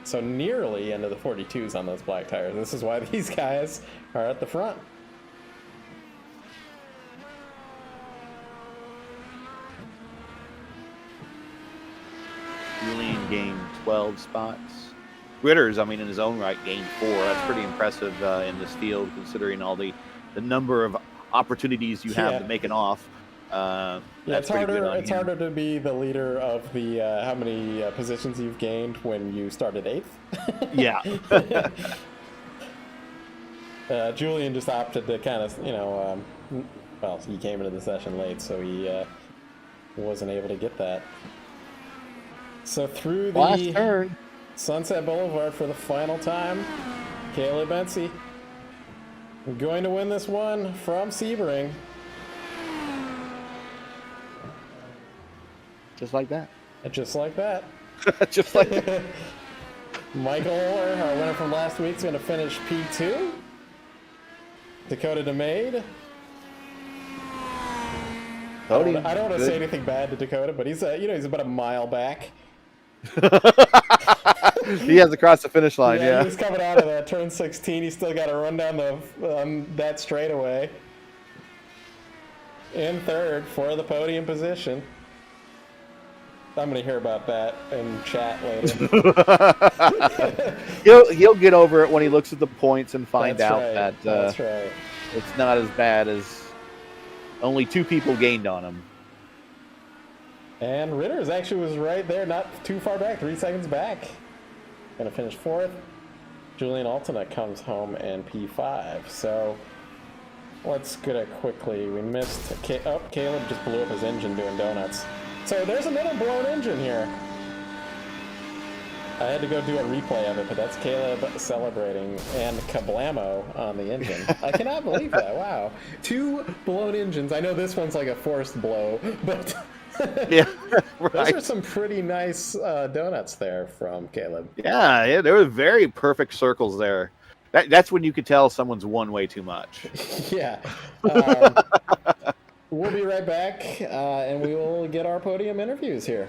Speaker 3: So nearly into the 42s on those black tires. This is why these guys are at the front.
Speaker 4: Julian gained 12 spots. Ritters, I mean, in his own right, gained 4. That's pretty impressive in this field, considering all the number of opportunities you have to make it off.
Speaker 3: It's harder to be the leader of the how many positions you've gained when you started 8th.
Speaker 4: Yeah.
Speaker 3: Julian just opted to kind of, well, he came into the session late, so he wasn't able to get that. So through the Sunset Boulevard for the final time, Caleb Bensi going to win this one from Sebring.
Speaker 4: Just like that.
Speaker 3: Just like that.
Speaker 4: Just like that.
Speaker 3: Michael Holler, our winner from last week, is going to finish P2. Dakota DeMade. I don't want to say anything bad to Dakota, but he's he's about a mile back.
Speaker 4: He has to cross the finish line. Yeah,
Speaker 3: he's coming out of turn 16. He's still got to run down that straightaway. In third for the podium position. I'm going to hear about that in chat later.
Speaker 4: He'll get over it when he looks at the points and find that
Speaker 3: that's right.
Speaker 4: It's not as bad as only 2 people gained on him.
Speaker 3: And Ritters actually was right there, not too far back, 3 seconds back. Going to finish 4th. Julian Altena comes home in P5. So let's get it quickly. We missed. Caleb just blew up his engine doing donuts. So there's another blown engine here. I had to go do a replay of it, but that's Caleb celebrating and kablamo on the engine. I cannot believe that. Wow. 2 blown engines. I know this one's like a forced blow, but
Speaker 4: yeah, right.
Speaker 3: Those are some pretty nice donuts there from Caleb.
Speaker 4: Yeah, there were very perfect circles there. That's when you could tell someone's won way too much.
Speaker 3: Yeah. We'll be right back, and we will get our podium interviews here.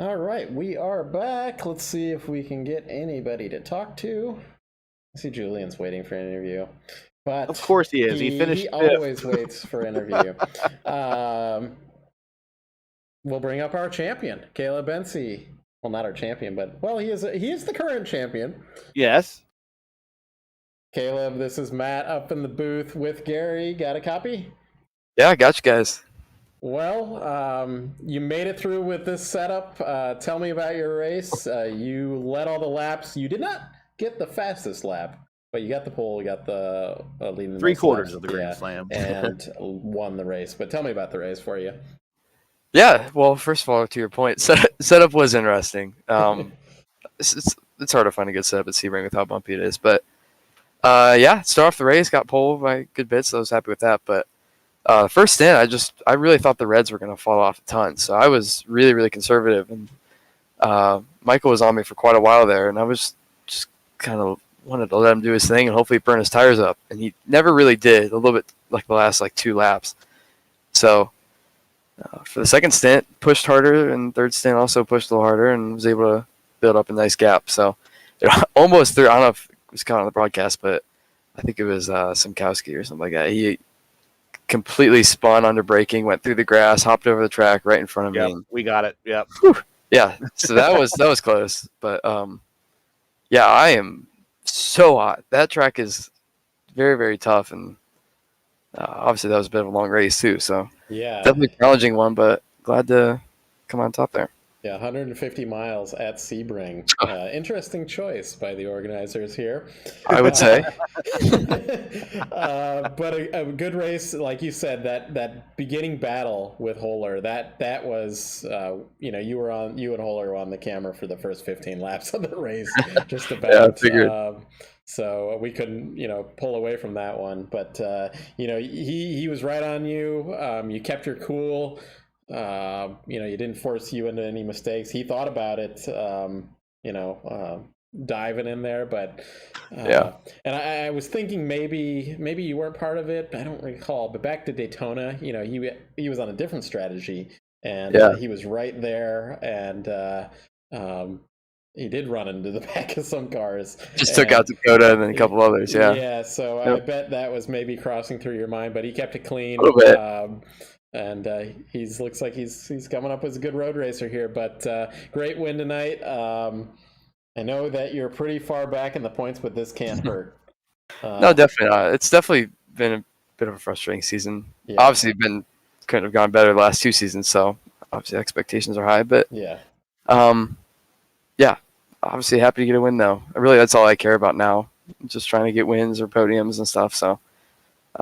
Speaker 3: All right, we are back. Let's see if we can get anybody to talk to. I see Julian's waiting for an interview. But
Speaker 4: of course he is. He finished fifth.
Speaker 3: Always waits for an interview. We'll bring up our champion, Caleb Bensi. Well, not our champion, but he is the current champion.
Speaker 4: Yes.
Speaker 3: Caleb, this is Matt up in the booth with Gary. Got a copy?
Speaker 5: Yeah, I got you guys.
Speaker 3: Well, you made it through with this setup. Tell me about your race. You led all the laps. You did not get the fastest lap, but you got the pole. You got the leading
Speaker 4: 3/4 of the Grand Slam
Speaker 3: and won the race. But tell me about the race for you.
Speaker 5: Yeah, well, first of all, to your point, setup was interesting. It's hard to find a good setup at Sebring with how bumpy it is, but start off the race, got pole by good bits, so I was happy with that. But first stint, I really thought the Reds were going to fall off a ton, so I was really, really conservative. And Michael was on me for quite a while there, and I was just kind of wanted to let him do his thing and hopefully burn his tires up. And he never really did, a little bit like the last 2 laps. So for the second stint, pushed harder, and third stint also pushed a little harder and was able to build up a nice gap. So it almost threw, I don't know if it was caught on the broadcast, but I think it was Simkowski or something like that. He completely spun under braking, went through the grass, hopped over the track right in front of me.
Speaker 4: We got it. Yep.
Speaker 5: Yeah, so that was close. But yeah, I am so hot. That track is very, very tough, and obviously that was a bit of a long race too. So
Speaker 3: Yeah.
Speaker 5: definitely a challenging one, but glad to come on top there.
Speaker 3: Yeah, 150 miles at Sebring. Interesting choice by the organizers here.
Speaker 5: I would say.
Speaker 3: But a good race, like you said, that beginning battle with Holler, that was, you and Holler were on the camera for the first 15 laps of the race, just about.
Speaker 5: Yeah, I figured.
Speaker 3: So we couldn't, pull away from that one. But, he was right on you. You kept your cool. You didn't force you into any mistakes. He thought about it, diving in there, but
Speaker 5: yeah.
Speaker 3: And I was thinking maybe you weren't part of it. I don't recall. But back to Daytona, he was on a different strategy, and he was right there, and he did run into the back of some cars.
Speaker 5: Just took out Dakota and then a couple others. Yeah.
Speaker 3: Yeah. So I bet that was maybe crossing through your mind, but he kept it clean.
Speaker 5: A little bit.
Speaker 3: And looks like he's coming up as a good road racer here. But great win tonight. I know that you're pretty far back in the points, but this can't hurt.
Speaker 5: No, definitely not. It's definitely been a bit of a frustrating season.
Speaker 3: Yeah.
Speaker 5: Obviously, couldn't have gone better the last two seasons, so obviously expectations are high. But
Speaker 3: yeah,
Speaker 5: obviously happy to get a win though. Really, that's all I care about now. I'm just trying to get wins or podiums and stuff. So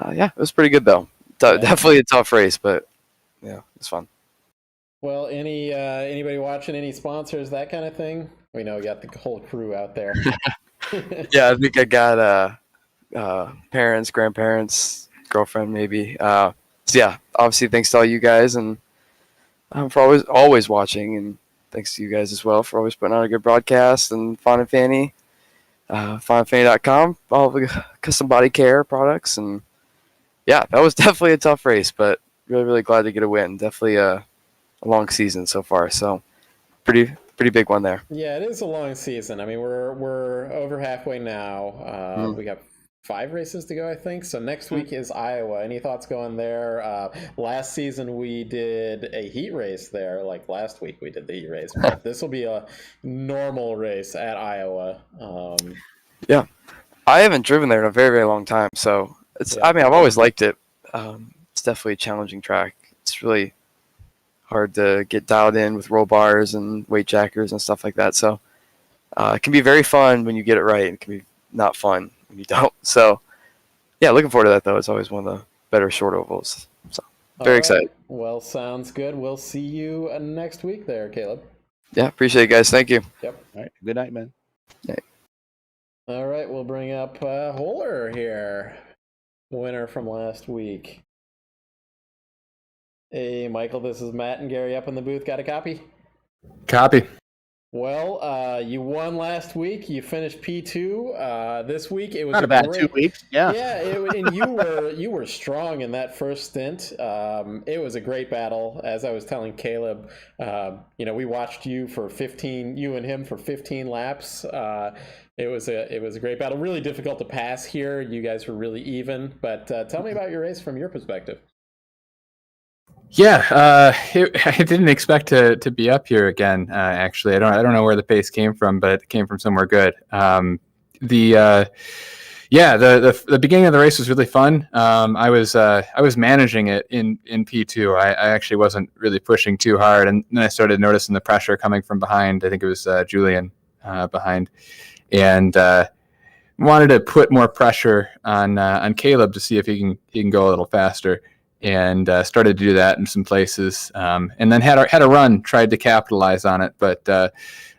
Speaker 5: it was pretty good though. Definitely a tough race, but yeah, it's fun.
Speaker 3: Well, anybody watching, any sponsors, that kind of thing? We know we got the whole crew out there.
Speaker 5: Yeah, I think I got parents, grandparents, girlfriend maybe. So yeah, obviously thanks to all you guys and for always watching, and thanks to you guys as well for always putting on a good broadcast, and Fawn and Fanny, fawnandfanny.com, all the custom body care products. And yeah, that was definitely a tough race, but really, really glad to get a win. Definitely a long season so far. So pretty big one there.
Speaker 3: Yeah, it is a long season. I mean, we're over halfway now. We got 5 races to go, I think. So next week is Iowa. Any thoughts going there? Last season we did a heat race there. Like last week we did the heat race. But this will be a normal race at Iowa.
Speaker 5: Yeah, I haven't driven there in a very, very long time. So I've always liked it. It's definitely a challenging track. It's really hard to get dialed in with roll bars and weight jackers and stuff like that. So it can be very fun when you get it right, and it can be not fun when you don't. So yeah, looking forward to that though. It's always one of the better short ovals. So very excited.
Speaker 3: Well, sounds good. We'll see you next week there, Caleb.
Speaker 5: Yeah, appreciate it, guys. Thank you.
Speaker 3: Yep.
Speaker 4: All right. Good night, man.
Speaker 5: Yeah.
Speaker 3: All right, we'll bring up Holler here, winner from last week. Hey, Michael, this is Matt and Gary up in the booth. Got a copy?
Speaker 6: Copy.
Speaker 3: Well, you won last week. You finished P2. This week it was
Speaker 4: Not a bad 2 weeks. Yeah.
Speaker 3: Yeah, and you were strong in that first stint. It was a great battle. As I was telling Caleb, we watched you and him for 15 laps. It was a great battle. Really difficult to pass here. You guys were really even. But tell me about your race from your perspective.
Speaker 6: Yeah, I didn't expect to be up here again. Actually, I don't know where the pace came from, but it came from somewhere good. The beginning of the race was really fun. I was managing it in P2. I actually wasn't really pushing too hard, and then I started noticing the pressure coming from behind. I think it was Julian behind, and wanted to put more pressure on Caleb to see if he can go a little faster. And started to do that in some places, and then had a run, tried to capitalize on it. But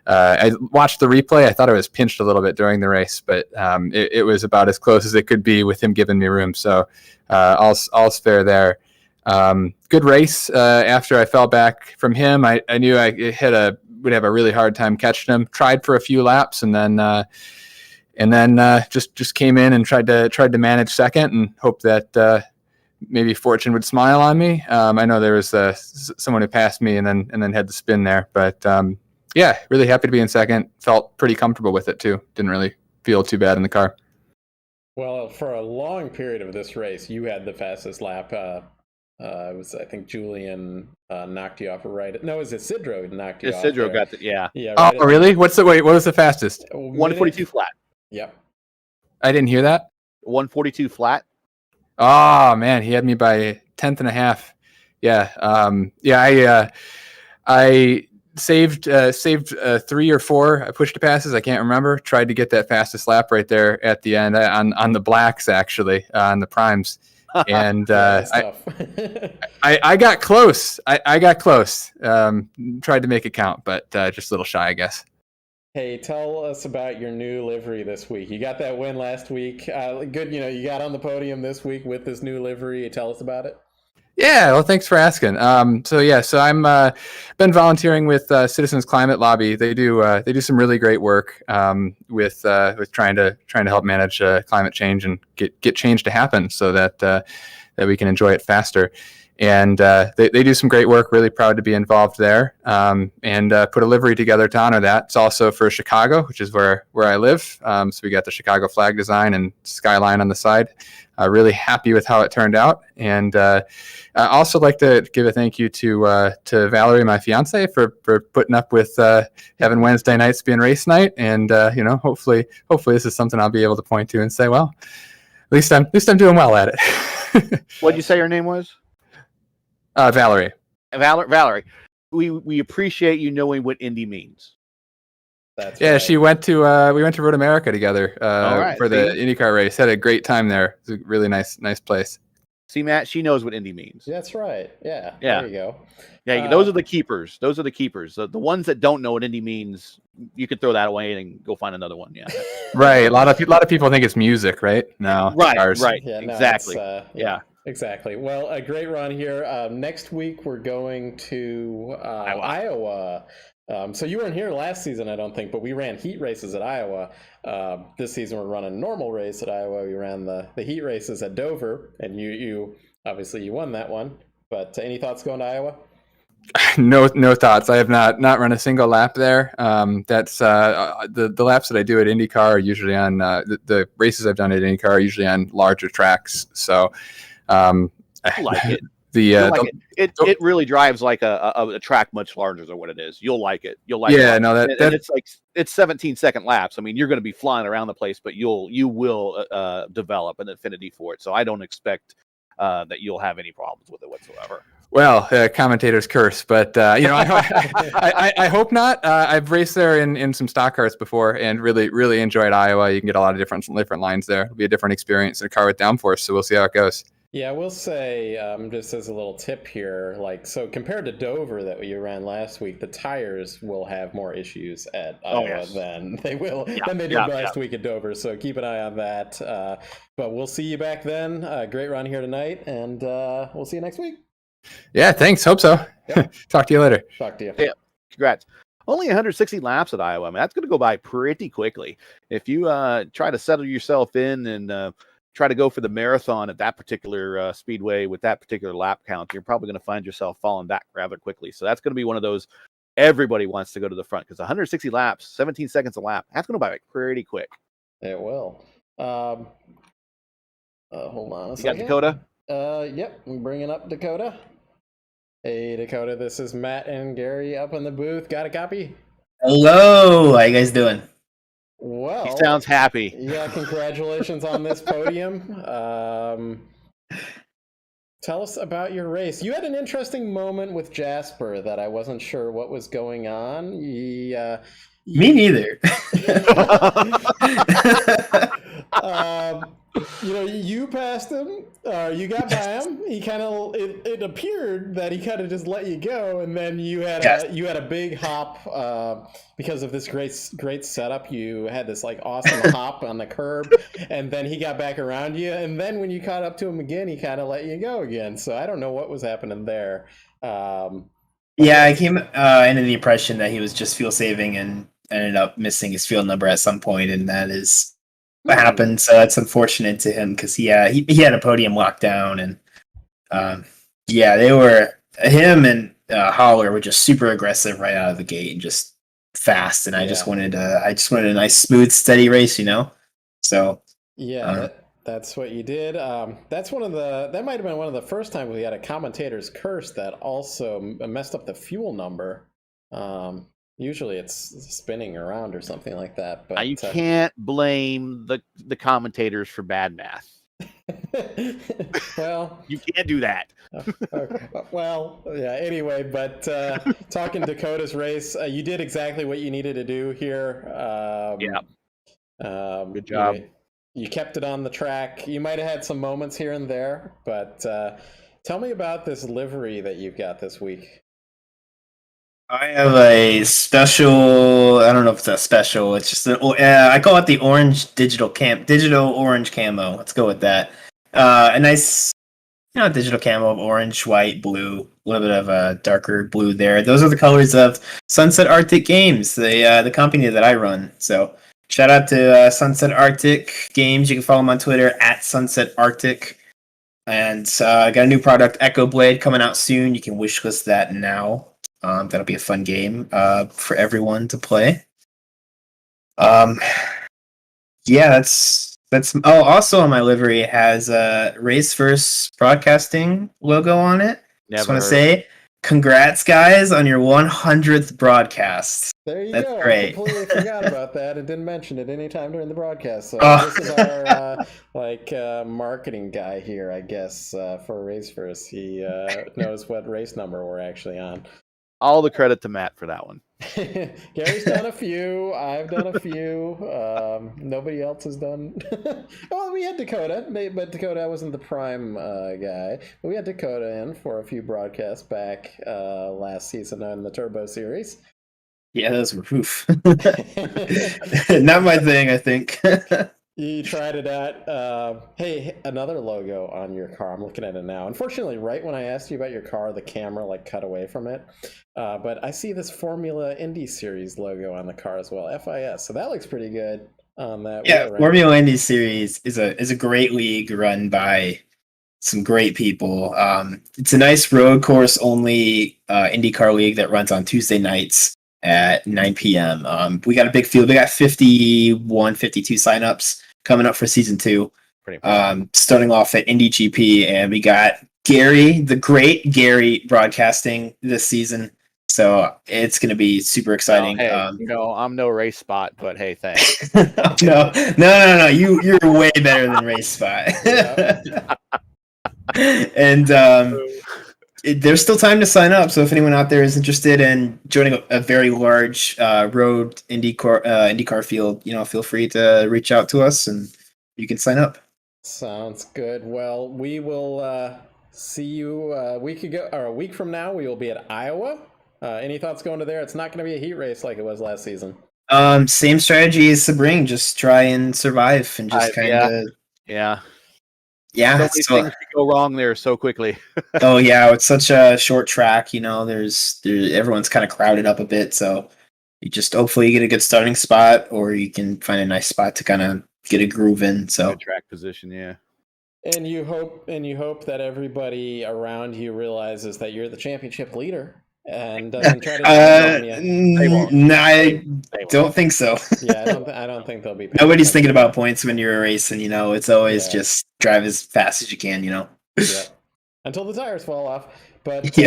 Speaker 6: I watched the replay. I thought I was pinched a little bit during the race, but it was about as close as it could be with him giving me room. So all's fair there. Good race. After I fell back from him, I knew I would have a really hard time catching him. Tried for a few laps, and then just came in and tried to manage second, and hope that maybe fortune would smile on me. I know there was someone who passed me and then had the spin there, but yeah, really happy to be in second. Felt pretty comfortable with it too. Didn't really feel too bad in the car.
Speaker 3: Well, for a long period of this race, you had the fastest lap. It was, I think, Julian knocked you off right. No, it was Isidro who knocked you off.
Speaker 4: Isidro got the, yeah.
Speaker 3: Yeah.
Speaker 6: Right really? What was the fastest?
Speaker 4: 142 flat.
Speaker 3: Yep.
Speaker 6: I didn't hear that.
Speaker 4: 142 flat.
Speaker 6: Oh man, he had me by a tenth and a half. Yeah. I saved 3 or 4 push to passes. I can't remember. Tried to get that fastest lap right there at the end on the blacks, actually, on the primes. And I got close. I got close. Tried to make it count, but just a little shy, I guess.
Speaker 3: Hey, tell us about your new livery this week. You got that win last week. Good, you got on the podium this week with this new livery. Tell us about it.
Speaker 6: Yeah, well, thanks for asking. So I'm been volunteering with Citizens Climate Lobby. They do some really great work with trying to help manage climate change and get change to happen so that we can enjoy it faster. And they do some great work. Really proud to be involved there and put a livery together to honor that. It's also for Chicago, which is where I live. So we got the Chicago flag design and skyline on the side. Really happy with how it turned out. And I also like to give a thank you to Valerie, my fiance, for putting up with having Wednesday nights being race night. And hopefully this is something I'll be able to point to and say, well, at least I'm doing well at it.
Speaker 4: What'd you say your name was?
Speaker 6: Valerie.
Speaker 4: Valerie. We appreciate you knowing what Indy means.
Speaker 3: That's
Speaker 6: yeah,
Speaker 3: right.
Speaker 6: we went to Road America together for the IndyCar race. Had a great time there. It's a really nice place.
Speaker 4: See, Matt, she knows what Indy means.
Speaker 3: That's right. Yeah.
Speaker 4: Yeah.
Speaker 3: There you go.
Speaker 4: Yeah, those are the keepers. Those are the keepers. The ones that don't know what Indy means, you could throw that away and go find another one. Yeah.
Speaker 6: Right. A lot of people think it's music, right? No.
Speaker 4: Right.
Speaker 6: Cars.
Speaker 4: Right.
Speaker 3: Yeah, no,
Speaker 4: exactly.
Speaker 3: Yeah. Exactly. Well, a great run here. Next week we're going to Iowa. So you weren't here last season, I don't think, but we ran heat races at Iowa. This season we're running a normal race at Iowa. We ran the heat races at Dover, and you obviously you won that one. But any thoughts going to Iowa?
Speaker 6: No thoughts. I have not run a single lap there. That's the laps that I do at IndyCar are usually on the races I've done at IndyCar are usually on larger tracks. So I
Speaker 4: like it. It really drives like a track much larger than what it is. You'll like it. You'll like it.
Speaker 6: Yeah, no,
Speaker 4: and it's like it's 17-second laps. I mean, you're going to be flying around the place, but you will develop an affinity for it. So I don't expect that you'll have any problems with it whatsoever.
Speaker 6: Well, commentator's curse, but I hope not. I've raced there in some stock cars before, and really enjoyed Iowa. You can get a lot of different lines there. It'll be a different experience in a car with downforce. So we'll see how it goes.
Speaker 3: Yeah, I will say, just as a little tip here, so compared to Dover that you ran last week, the tires will have more issues at Iowa than they did last week at Dover. So keep an eye on that. But we'll see you back then. Great run here tonight, and we'll see you next week.
Speaker 6: Yeah, thanks. Hope so. Yep. Talk to you later.
Speaker 3: Talk to you.
Speaker 4: Yeah, congrats. Only 160 laps at Iowa. I mean, that's going to go by pretty quickly. If you try to settle yourself in and try to go for the marathon at that particular speedway with that particular lap count, you're probably going to find yourself falling back rather quickly. So that's going to be one of those everybody wants to go to the front because 160 laps, 17 seconds a lap, that's going to go by pretty quick.
Speaker 3: It will. Hold on a second.
Speaker 4: You got Dakota?
Speaker 3: Yep, I'm bringing up Dakota. Hey, Dakota, this is Matt and Gary up in the booth. Got a copy?
Speaker 7: Hello, how you guys doing?
Speaker 3: Well,
Speaker 4: he sounds happy.
Speaker 3: Yeah, congratulations on this podium. Tell us about your race. You had an interesting moment with Jasper that I wasn't sure what was going on. Me
Speaker 7: neither.
Speaker 3: You passed him. You got by him. He kind of. It appeared that he kind of just let you go, and then you had a big hop because of this great setup. You had this like awesome hop on the curb, and then he got back around you, and then when you caught up to him again, he kind of let you go again. So I don't know what was happening there.
Speaker 7: Yeah, I came into the impression that he was just fuel saving and ended up missing his field number at some point, and that is what happened. So that's unfortunate to him because he had a podium locked down, and Yeah, they were him and Holler were just super aggressive right out of the gate and just fast. And I just wanted a nice, smooth, steady race, So
Speaker 3: Yeah, that's what you did. That might have been one of the first times we had a commentator's curse that also messed up the fuel number. Usually it's spinning around or something like that. But
Speaker 4: you can't blame the commentators for bad math.
Speaker 3: Well,
Speaker 4: you can't do that.
Speaker 3: Okay. Well, yeah. Anyway, but talking Dakota's race, you did exactly what you needed to do here.
Speaker 4: Good job.
Speaker 3: You kept it on the track. You might have had some moments here and there, but tell me about this livery that you've got this week.
Speaker 7: I have a special. I don't know if it's a special. It's just I call it the orange digital orange camo. Let's go with that. A nice, digital camo of orange, white, blue, a little bit of a darker blue there. Those are the colors of Sunset Arctic Games, the company that I run. So shout out to Sunset Arctic Games. You can follow them on Twitter at Sunset Arctic. And I got a new product, Echo Blade, coming out soon. You can wishlist that now. That'll be a fun game for everyone to play. Yeah, that's. Oh, also on my livery it has Race First Broadcasting logo on it. Just want to say, congrats, guys, on your 100th broadcast.
Speaker 3: There you
Speaker 7: That's
Speaker 3: go.
Speaker 7: Great.
Speaker 3: I completely forgot about that and didn't mention it any time during the broadcast. So this is our marketing guy here, I guess, for Race First. He knows what race number we're actually on.
Speaker 4: All the credit to Matt for that one.
Speaker 3: Gary's done a few. I've done a few. Nobody else has done. Well, we had Dakota, but Dakota wasn't the prime guy. But we had Dakota in for a few broadcasts back last season in the Turbo Series.
Speaker 7: Yeah, those were oof. Not my thing, I think.
Speaker 3: You tried it out. Hey, another logo on your car. I'm looking at it now. Unfortunately, right when I asked you about your car, the camera cut away from it. But I see this Formula Indy Series logo on the car as well, FIS. So that looks pretty good on that.
Speaker 7: Yeah, Formula Indy Series is a great league run by some great people. It's a nice road course only IndyCar league that runs on Tuesday nights at 9 p.m. We got a big field. We got 51, 52 signups coming up for season 2. Starting off at Indy GP, and we got Gary, the great Gary, broadcasting this season. So it's going to be super exciting.
Speaker 4: I'm no race spot, but hey, thanks.
Speaker 7: No. You're way better than race spot. And there's still time to sign up. So if anyone out there is interested in joining a very large road IndyCar field, feel free to reach out to us and you can sign up.
Speaker 3: Sounds good. Well, we will see you a week from now. We will be at Iowa. Any thoughts going to there? It's not going to be a heat race like it was last season.
Speaker 7: Same strategy as Sebring. Just try and survive and just kind of.
Speaker 4: Yeah.
Speaker 7: Yeah.
Speaker 4: So many things could go wrong there so quickly.
Speaker 7: Oh yeah, it's such a short track. There's everyone's kind of crowded up a bit, so you just hopefully get a good starting spot, or you can find a nice spot to kind of get a groove in. So
Speaker 4: good track position, yeah.
Speaker 3: And you hope that everybody around you realizes that you're the championship leader and doesn't try to.
Speaker 7: I don't think so.
Speaker 3: Yeah, I don't think they'll be.
Speaker 7: Nobody's thinking about points when you're racing. It's always just drive as fast as you can. Yeah.
Speaker 3: Until the tires fall off. But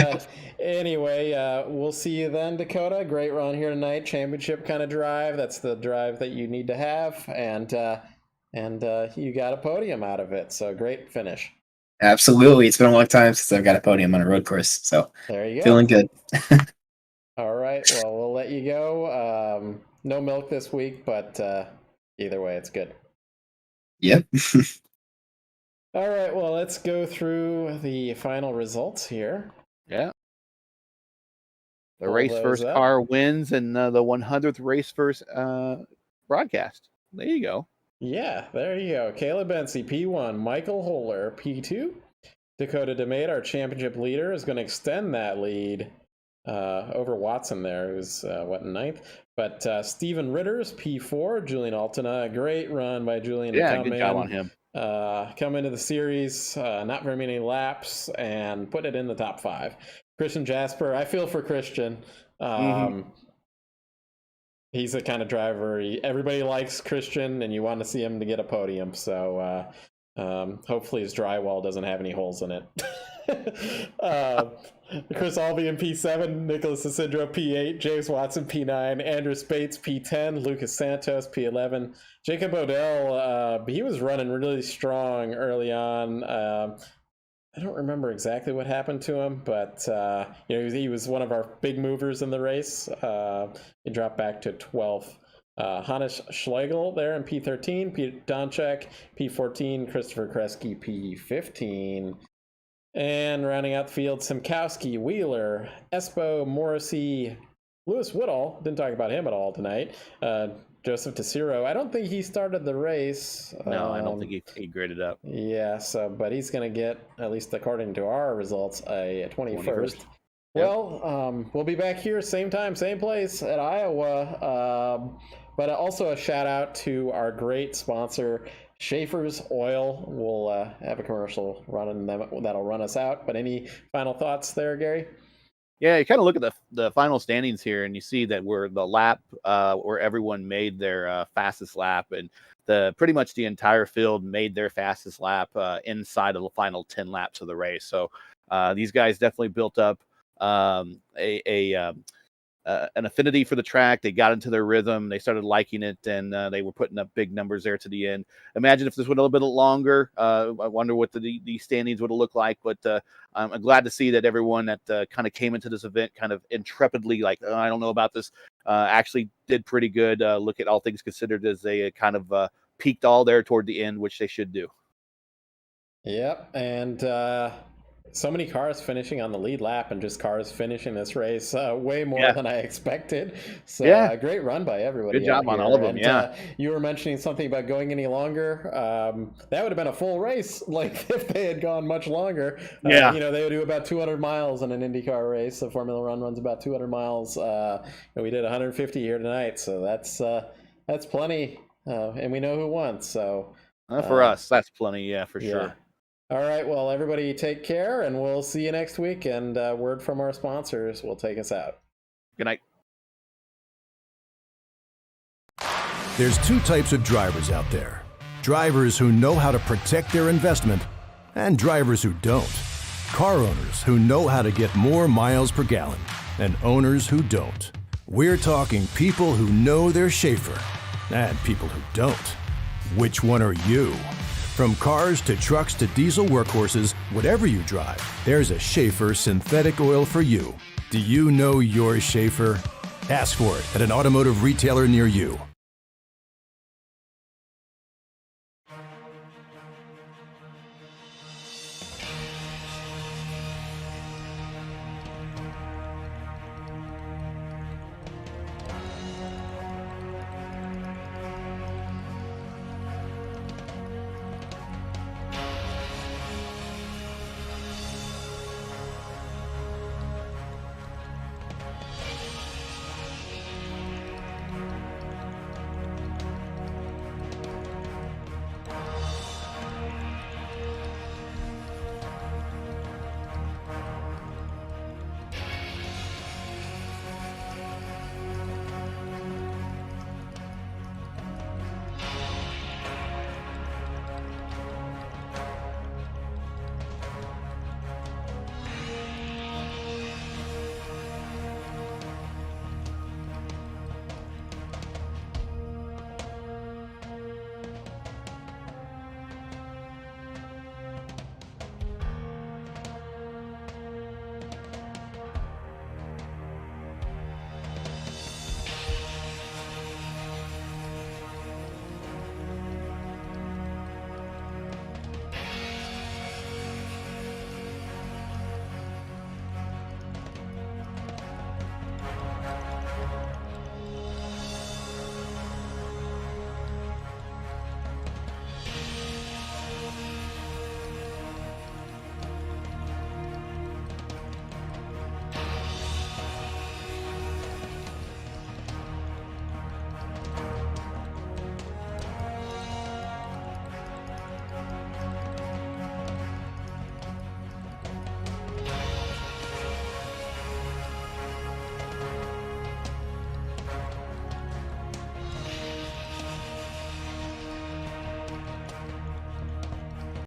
Speaker 3: anyway, we'll see you then, Dakota. Great run here tonight. Championship kind of drive. That's the drive that you need to have, and you got a podium out of it. So great finish.
Speaker 7: Absolutely. It's been a long time since I've got a podium on a road course. So
Speaker 3: there you go.
Speaker 7: Feeling good.
Speaker 3: All right. Well, we'll let you go. No milk this week, but either way, it's good.
Speaker 7: Yep.
Speaker 3: All right. Well, let's go through the final results here.
Speaker 4: Yeah. The Race First car wins and the 100th Race First broadcast. There you go.
Speaker 3: Yeah, there you go. Caleb Bensi, P1. Michael Holler, P2. Dakota DeMade, our championship leader, is going to extend that lead over Watson there, who's, in ninth. But Steven Ritters, P4. Julian Altena, a great run by Julian.
Speaker 4: Yeah, good job on him.
Speaker 3: come into the series, not very many laps, and put it in the top 5. Christian Jasper, I feel for Christian. He's the kind of driver, everybody likes Christian, and you want to see him to get a podium. So hopefully his drywall doesn't have any holes in it. Chris Albion P7, Nicholas Isidro P8, James Watson P9, Andrew Spates P10, Lucas Santos P11, Jacob Odell. He was running really strong early on. I don't remember exactly what happened to him, but he was one of our big movers in the race. He dropped back to 12th. Hannes Schlegel there in P13, Pete Donchek P14, Christopher Kresge P15. And rounding out the field, Simkowski, Wheeler, Espo, Morrissey, Lewis Woodall. Didn't talk about him at all tonight. Joseph Tessiro. I don't think he started the race.
Speaker 4: No, I don't think he graded up.
Speaker 3: Yeah, but he's going to get, at least according to our results, a 21st.
Speaker 4: Yep.
Speaker 3: Well, we'll be back here, same time, same place at Iowa. But also a shout out to our great sponsor, Schaeffer's Oil. We'll have a commercial running that'll run us out. But any final thoughts there, Gary?
Speaker 4: Yeah, you kind of look at the final standings here, and you see that we're the lap where everyone made their fastest lap, and pretty much the entire field made their fastest lap inside of the final 10 laps of the race. So these guys definitely built up an affinity for the track. They got into their rhythm. They started liking it, and they were putting up big numbers there to the end. Imagine if this went a little bit longer. I wonder what the standings would have looked like. But I'm glad to see that everyone that kind of came into this event kind of intrepidly, like, oh, I don't know about this, actually did pretty good. Look at all things considered, as they kind of peaked all there toward the end, which they should do.
Speaker 3: Yep, and so many cars finishing on the lead lap, and just cars finishing this race way more than I expected. So great run by everybody.
Speaker 4: Good job on all of them. And,
Speaker 3: you were mentioning something about going any longer. That would have been a full race, like if they had gone much longer. They would do about 200 miles in an IndyCar race. The Formula One runs about 200 miles. And we did 150 here tonight, so that's plenty. And we know who won. So
Speaker 4: for us, that's plenty. Yeah, for sure.
Speaker 3: All right, well, everybody take care, and we'll see you next week. And word from our sponsors will take us out.
Speaker 4: Good night.
Speaker 8: There's two types of drivers out there. Drivers who know how to protect their investment, and drivers who don't. Car owners who know how to get more miles per gallon, and owners who don't. We're talking people who know their Schaeffer, and people who don't. Which one are you? From cars to trucks to diesel workhorses, whatever you drive, there's a Schaeffer synthetic oil for you. Do you know your Schaeffer? Ask for it at an automotive retailer near you.